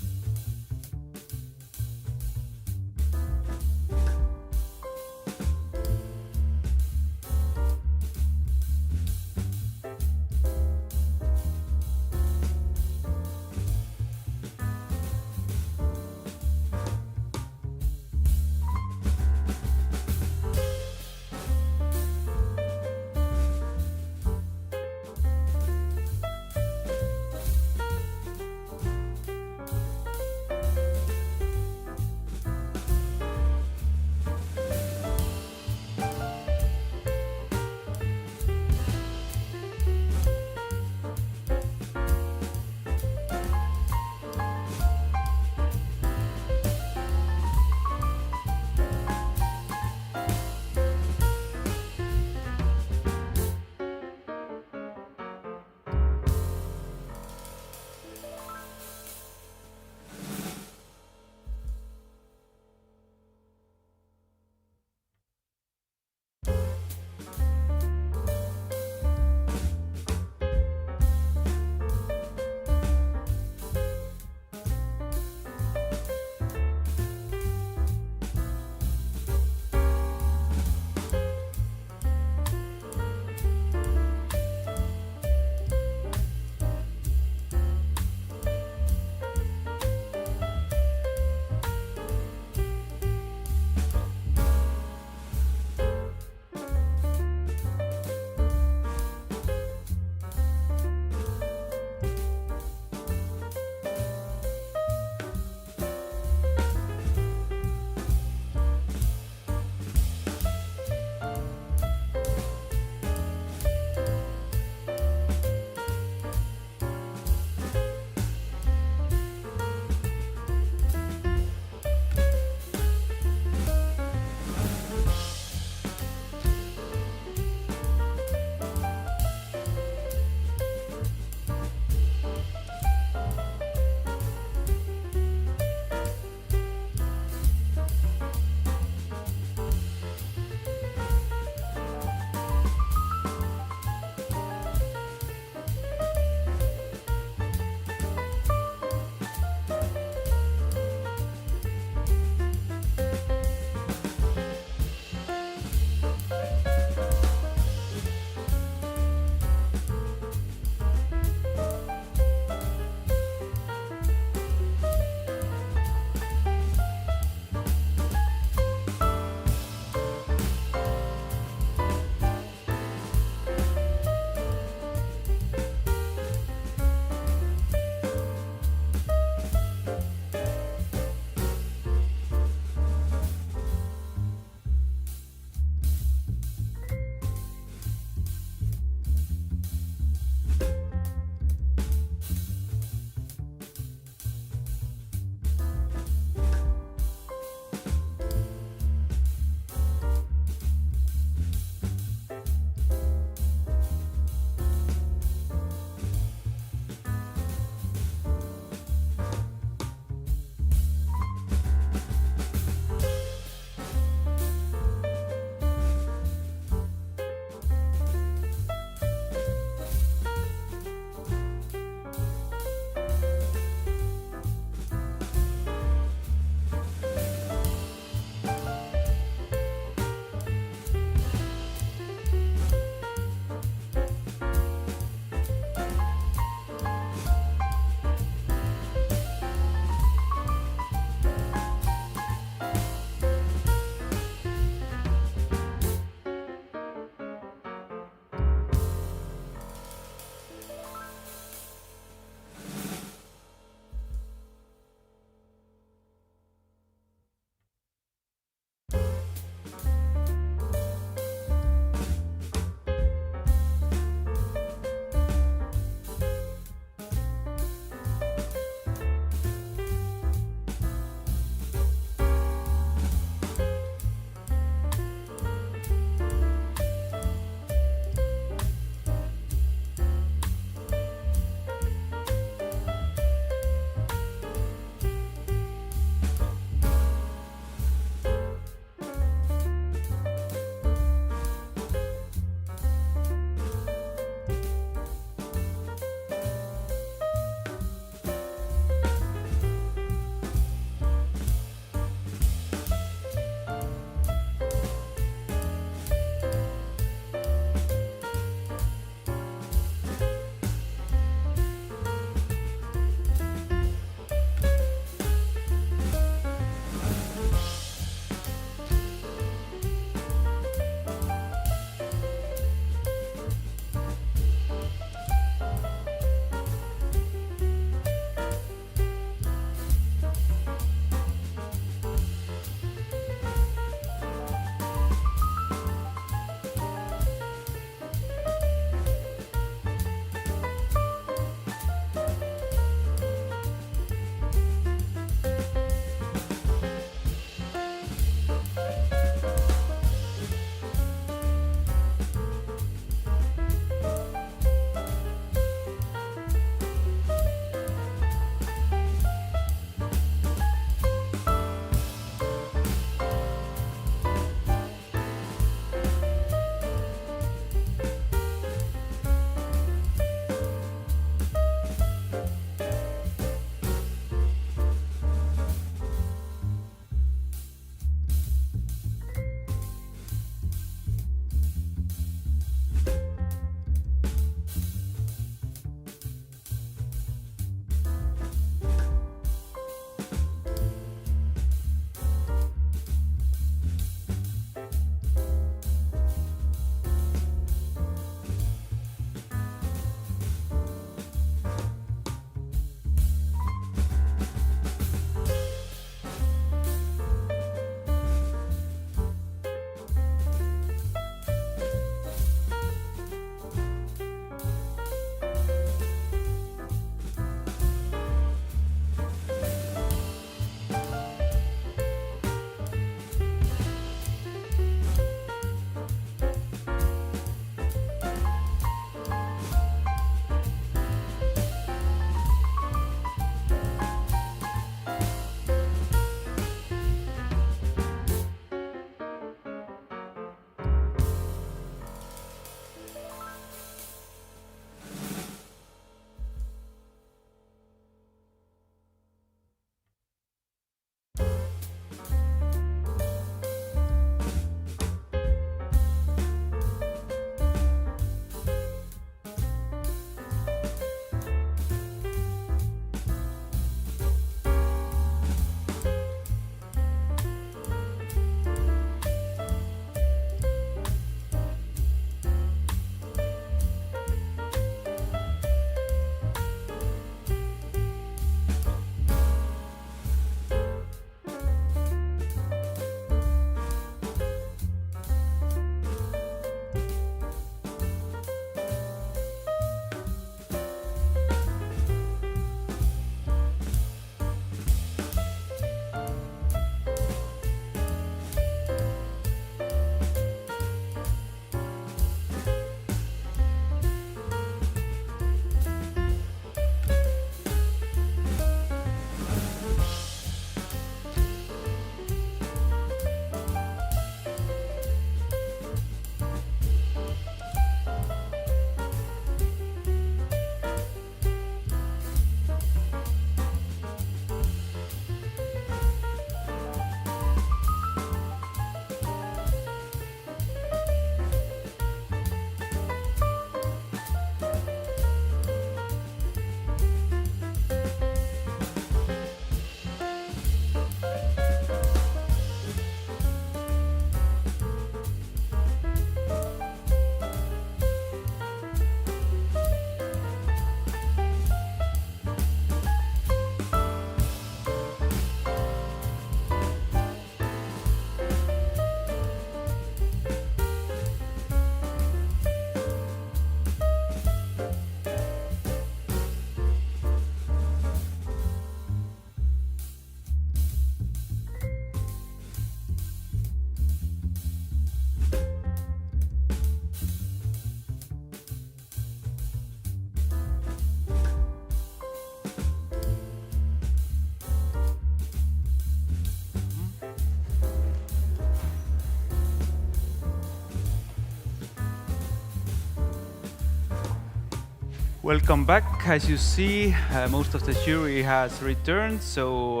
Welcome back. As you see, most of the jury has returned, so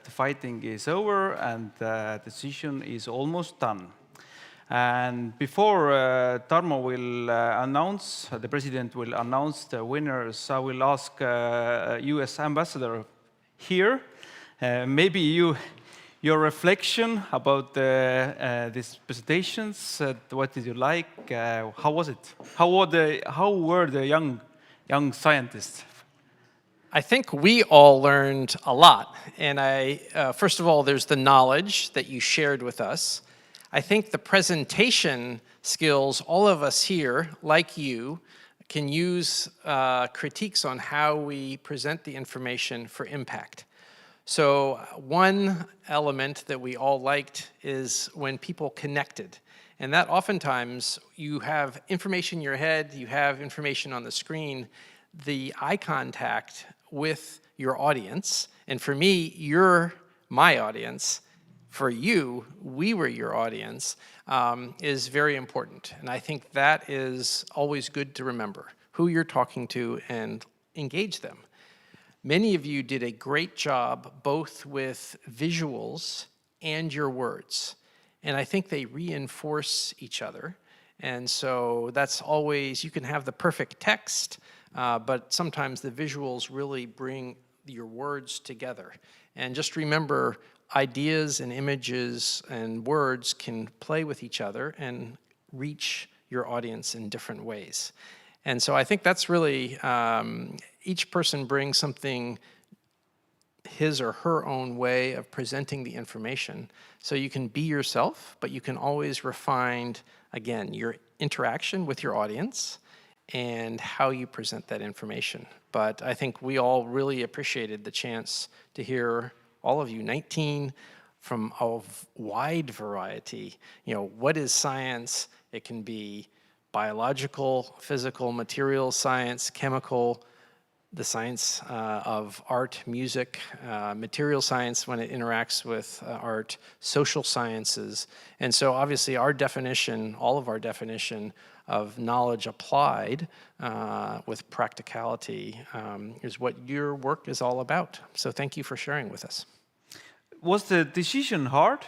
the fighting is over and the decision is almost done. And before Tarmo will announce, the president will announce the winners, I will ask US Ambassador here, maybe your reflection about these presentations. What did you like? How was it? How were the young scientists? I think we all learned a lot. And first of all, there's the knowledge that you shared with us. I think the presentation skills, all of us here, like you, can use critiques on how we present the information for impact. So one element that we all liked is when people connected. And that oftentimes, you have information in your head, you have information on the screen, the eye contact with your audience, and for me, you're my audience, for you, we were your audience, is very important. And I think that is always good to remember, who you're talking to and engage them. Many of you did a great job both with visuals and your words. And I think they reinforce each other. And so that's always, you can have the perfect text, but sometimes the visuals really bring your words together. And just remember, ideas and images and words can play with each other and reach your audience in different ways. And so I think that's really, each person brings something, his or her own way of presenting the information. So you can be yourself, but you can always refine, again, your interaction with your audience and how you present that information. But I think we all really appreciated the chance to hear all of you, 19 from a wide variety. You know, what is science? It can be biological, physical, material science, chemical, the science of art, music, material science when it interacts with art, social sciences. And so obviously our definition, all of our definition of knowledge applied with practicality is what your work is all about. So thank you for sharing with us. Was the decision hard?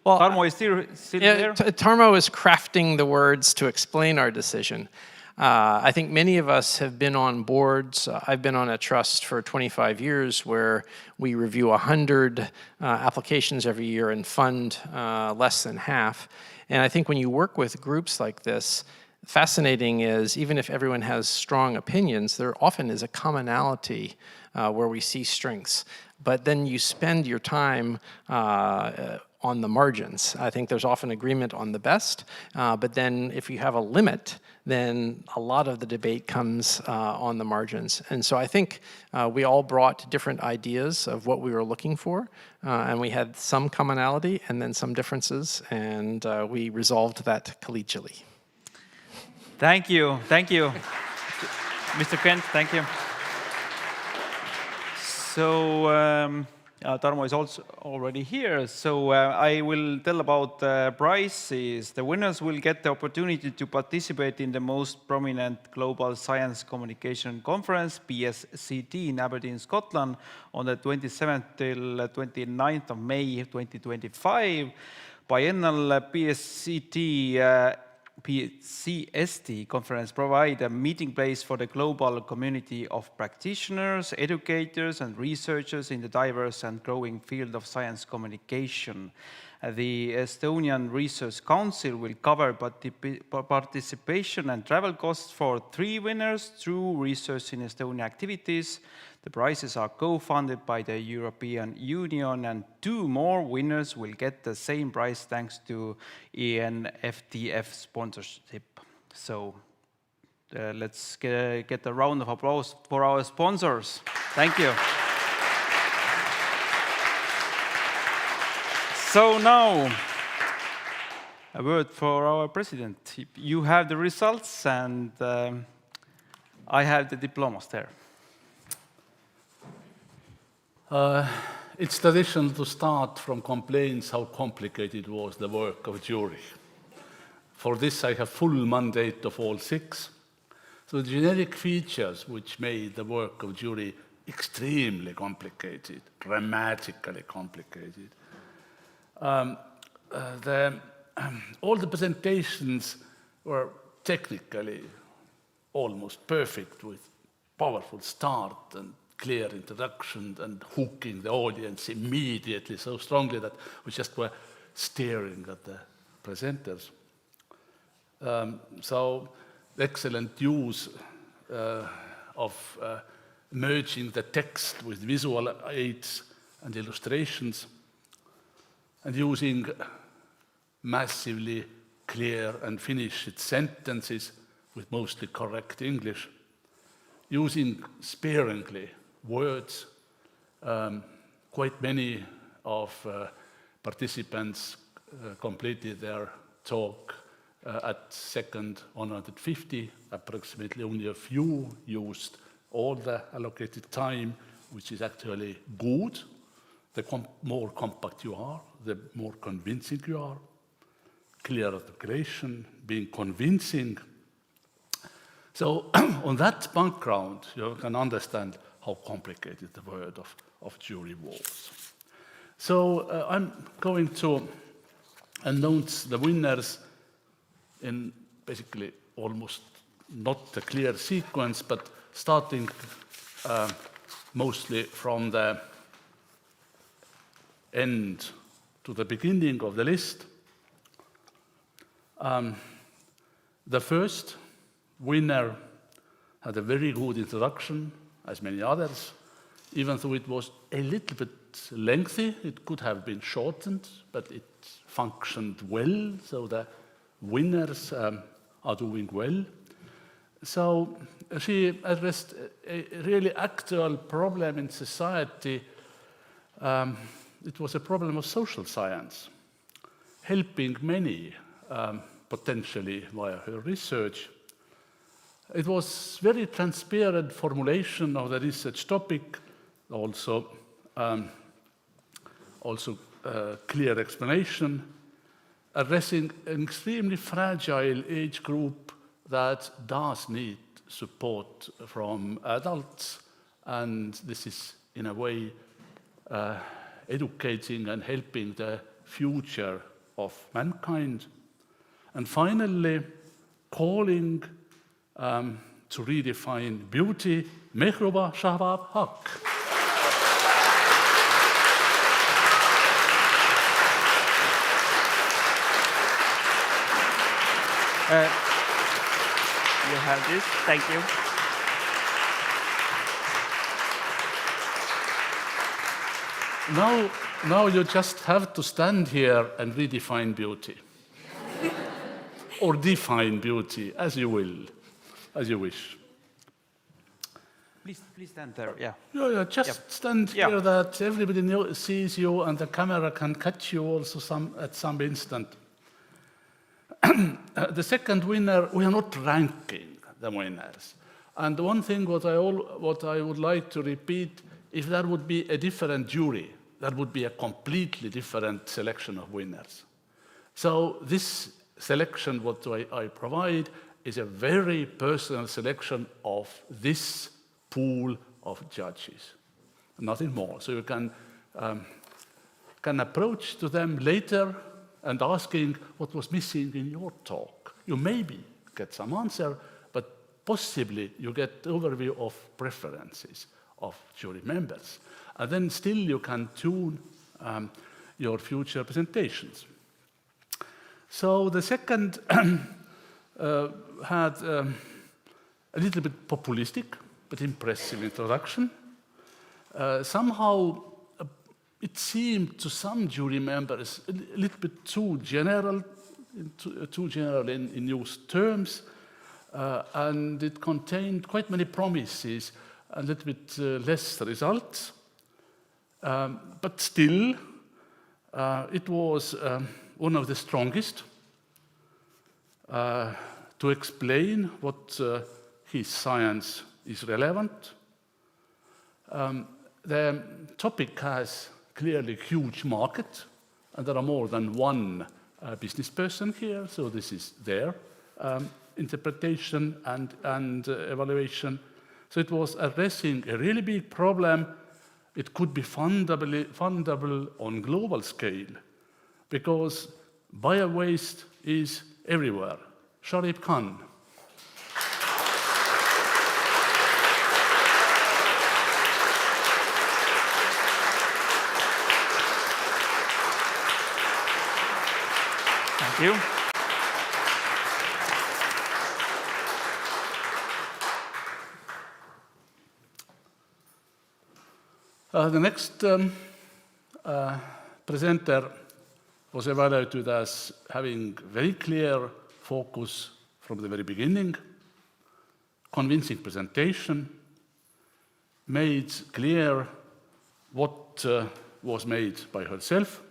Well, Tarmo is still there? Tarmo is crafting the words to explain our decision. I think many of us have been on boards. I've been on a trust for 25 years where we review 100 applications every year and fund less than half. And I think when you work with groups like this, fascinating is even if everyone has strong opinions, there often is a commonality where we see strengths. But then you spend your time on the margins. I think there's often agreement on the best, but then if you have a limit, then a lot of the debate comes on the margins. And so I think we all brought different ideas of what we were looking for, and we had some commonality and then some differences, and we resolved that collegially. Thank you. Thank you. Mr. Kent, thank you. So Tarmo is also already here. So I will tell about prizes. The winners will get the opportunity to participate in the most prominent global science communication conference, PSCT, in Aberdeen, Scotland, on the 27th till 29th of May 2025. Biennial PCST conference provide a meeting place for the global community of practitioners, educators, and researchers in the diverse and growing field of science communication. The Estonian Research Council will cover participation and travel costs for 3 winners through Research in Estonia activities. The prizes are co-funded by the European Union, and 2 more winners will get the same prize thanks to ENFTF sponsorship. So let's get a round of applause for our sponsors. Thank you. So now, a word for our president. You have the results, and I have the diplomas there. It's tradition to start from complaints how complicated was the work of jury. For this, I have full mandate of all 6. So generic features which made the work of jury extremely complicated, dramatically complicated. All the presentations were technically almost perfect, with powerful start and clear introduction and hooking the audience immediately so strongly that we just were staring at the presenters. So excellent use of merging the text with visual aids and illustrations, and using massively clear and finished sentences with mostly correct English, using sparingly words. Quite many of participants completed their talk at second 150, approximately only a few used all the allocated time, which is actually good. The more compact you are, the more convincing you are. Clear articulation, being convincing. So on that background, you can understand how complicated the word of jury was. So I'm going to announce the winners in basically almost not a clear sequence, but starting mostly from the end to the beginning of the list. The first winner had a very good introduction, as many others. Even though it was a little bit lengthy, it could have been shortened, but it functioned well, so the winners are doing well. So she addressed a really actual problem in society. It was a problem of social science, helping many potentially via her research. It was very transparent formulation of the research topic, also clear explanation, addressing an extremely fragile age group that does need support from adults, and this is in a way educating and helping the future of mankind. And finally, calling to redefine beauty, Mehruba Shabab Haq. You have this. Thank you. Now you just have to stand here and redefine beauty. Or define beauty, as you will, as you wish. Please stand there, yeah. Yeah, just stand here that everybody sees you and the camera can catch you also at some instant. The second winner, we are not ranking the winners. And one thing what I would like to repeat, if there would be a different jury, that would be a completely different selection of winners. So this selection, what I provide, is a very personal selection of this pool of judges, nothing more. So you can approach to them later and asking what was missing in your talk. You maybe get some answer, but possibly you get overview of preferences of jury members. And then still you can tune your future presentations. So the second had a little bit populistic, but impressive introduction. Somehow it seemed to some jury members a little bit too general in used terms, and it contained quite many promises, a little bit less results. But still, it was one of the strongest to explain what his science is relevant. The topic has clearly huge market, and there are more than one business person here, so this is their interpretation and evaluation. So it was addressing a really big problem. It could be fundable on global scale because bio-waste is everywhere. Sharif Khan. Thank you. The next presenter was evaluated as having very clear focus from the very beginning, convincing presentation, made clear what was made by herself,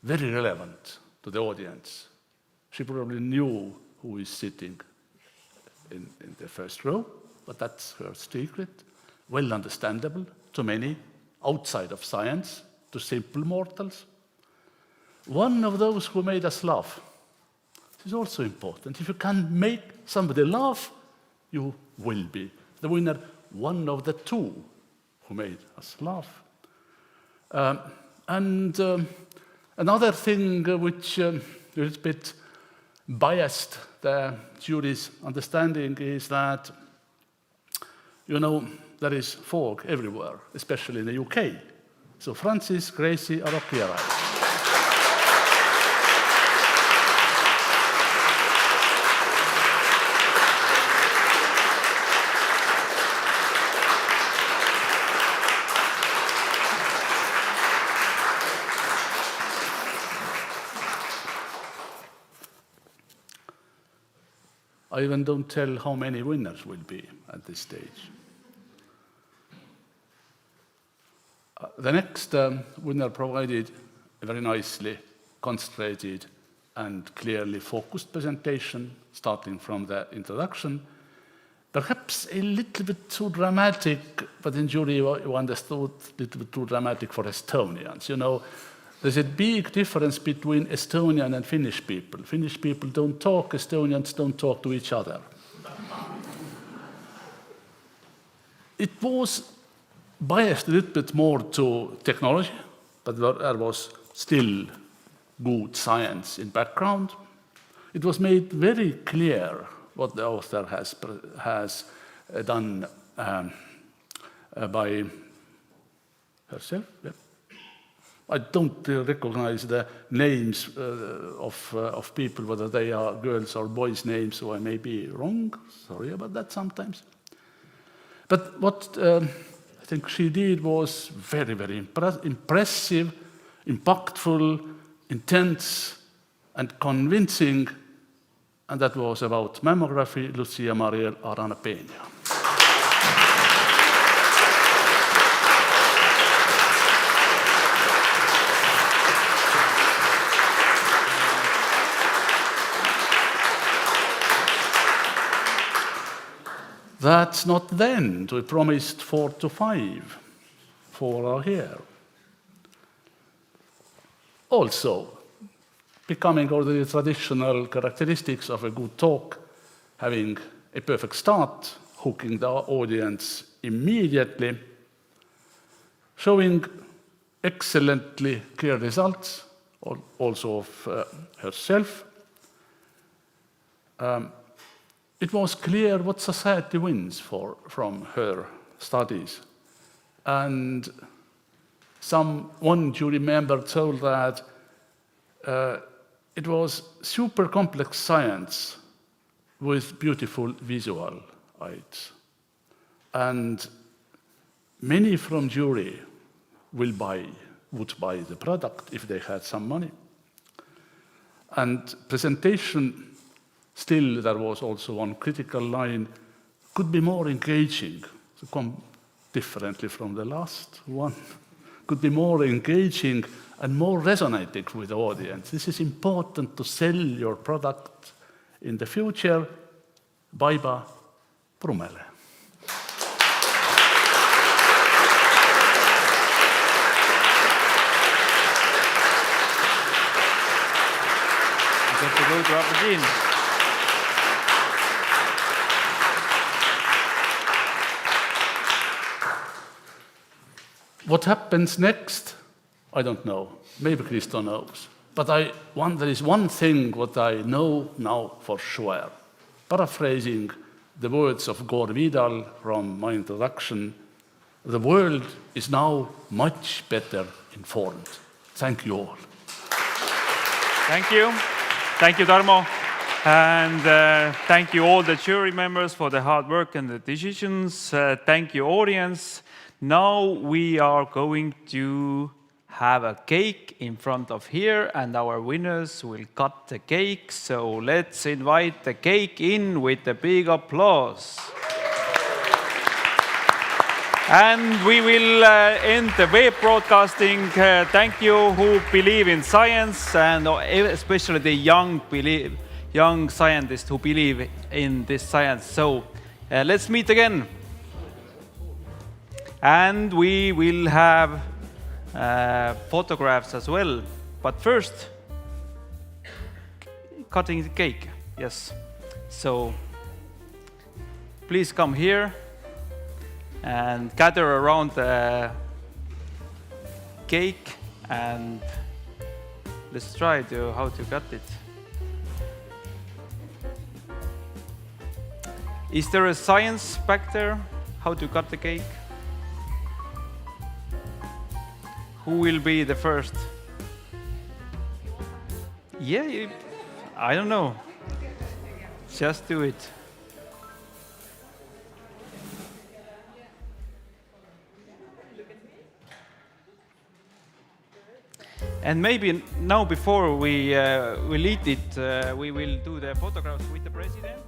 very relevant to the audience. She probably knew who is sitting in the first row, but that's her secret. Well understandable to many outside of science, to simple mortals. One of those who made us laugh. This is also important. If you can make somebody laugh, you will be the winner. One of the two who made us laugh. Another thing which is a bit biased the jury's understanding is that, you know, there is fog everywhere, especially in the UK. So Francis, Gracie, Aroki arrived. I even don't tell how many winners will be at this stage. The next winner provided a very nicely concentrated and clearly focused presentation, starting from the introduction. Perhaps a little bit too dramatic, but in jury you understood a little bit too dramatic for Estonians. You know, there's a big difference between Estonian and Finnish people. Finnish people don't talk, Estonians don't talk to each other. It was biased a little bit more to technology, but there was still good science in background. It was made very clear what the author has done by herself. Yeah. I don't recognize the names of people, whether they are girls or boys' names, so I may be wrong. Sorry about that sometimes. But what I think she did was very, very impressive, impactful, intense, and convincing, and that was about mammography, Lucia Mariel Arana Peña. That's not the end. We promised 4 to 5. 4 are here. Also, becoming all the traditional characteristics of a good talk, having a perfect start, hooking the audience immediately, showing excellently clear results, also of herself. It was clear what society wins from her studies. And one jury member told that it was super complex science with beautiful visual aids. And many from jury would buy the product if they had some money. And presentation, still, there was also one critical line, could be more engaging, to come differently from the last one, could be more engaging and more resonating with the audience. This is important to sell your product in the future. Baiba Brumele. Get to go to Aberdeen. What happens next? I don't know. Maybe Kristo knows. But there is one thing what I know now for sure. Paraphrasing the words of Gore Vidal from my introduction, the world is now much better informed. Thank you all. Thank you. Thank you, Tarmo. And thank you all the jury members for the hard work and the decisions. Thank you, audience. Now we are going to have a cake in front of here, and our winners will cut the cake. So let's invite the cake in with a big applause. And we will end the web broadcasting. Thank you who believe in science, and especially the young scientists who believe in this science. So let's meet again. And we will have photographs as well. But first, cutting the cake. Yes. So please come here and gather around the cake, and let's try how to cut it. Is there a science back there? How to cut the cake? Who will be the first? Yeah, I don't know. Just do it. And maybe now, before we eat it, we will do the photographs with the president.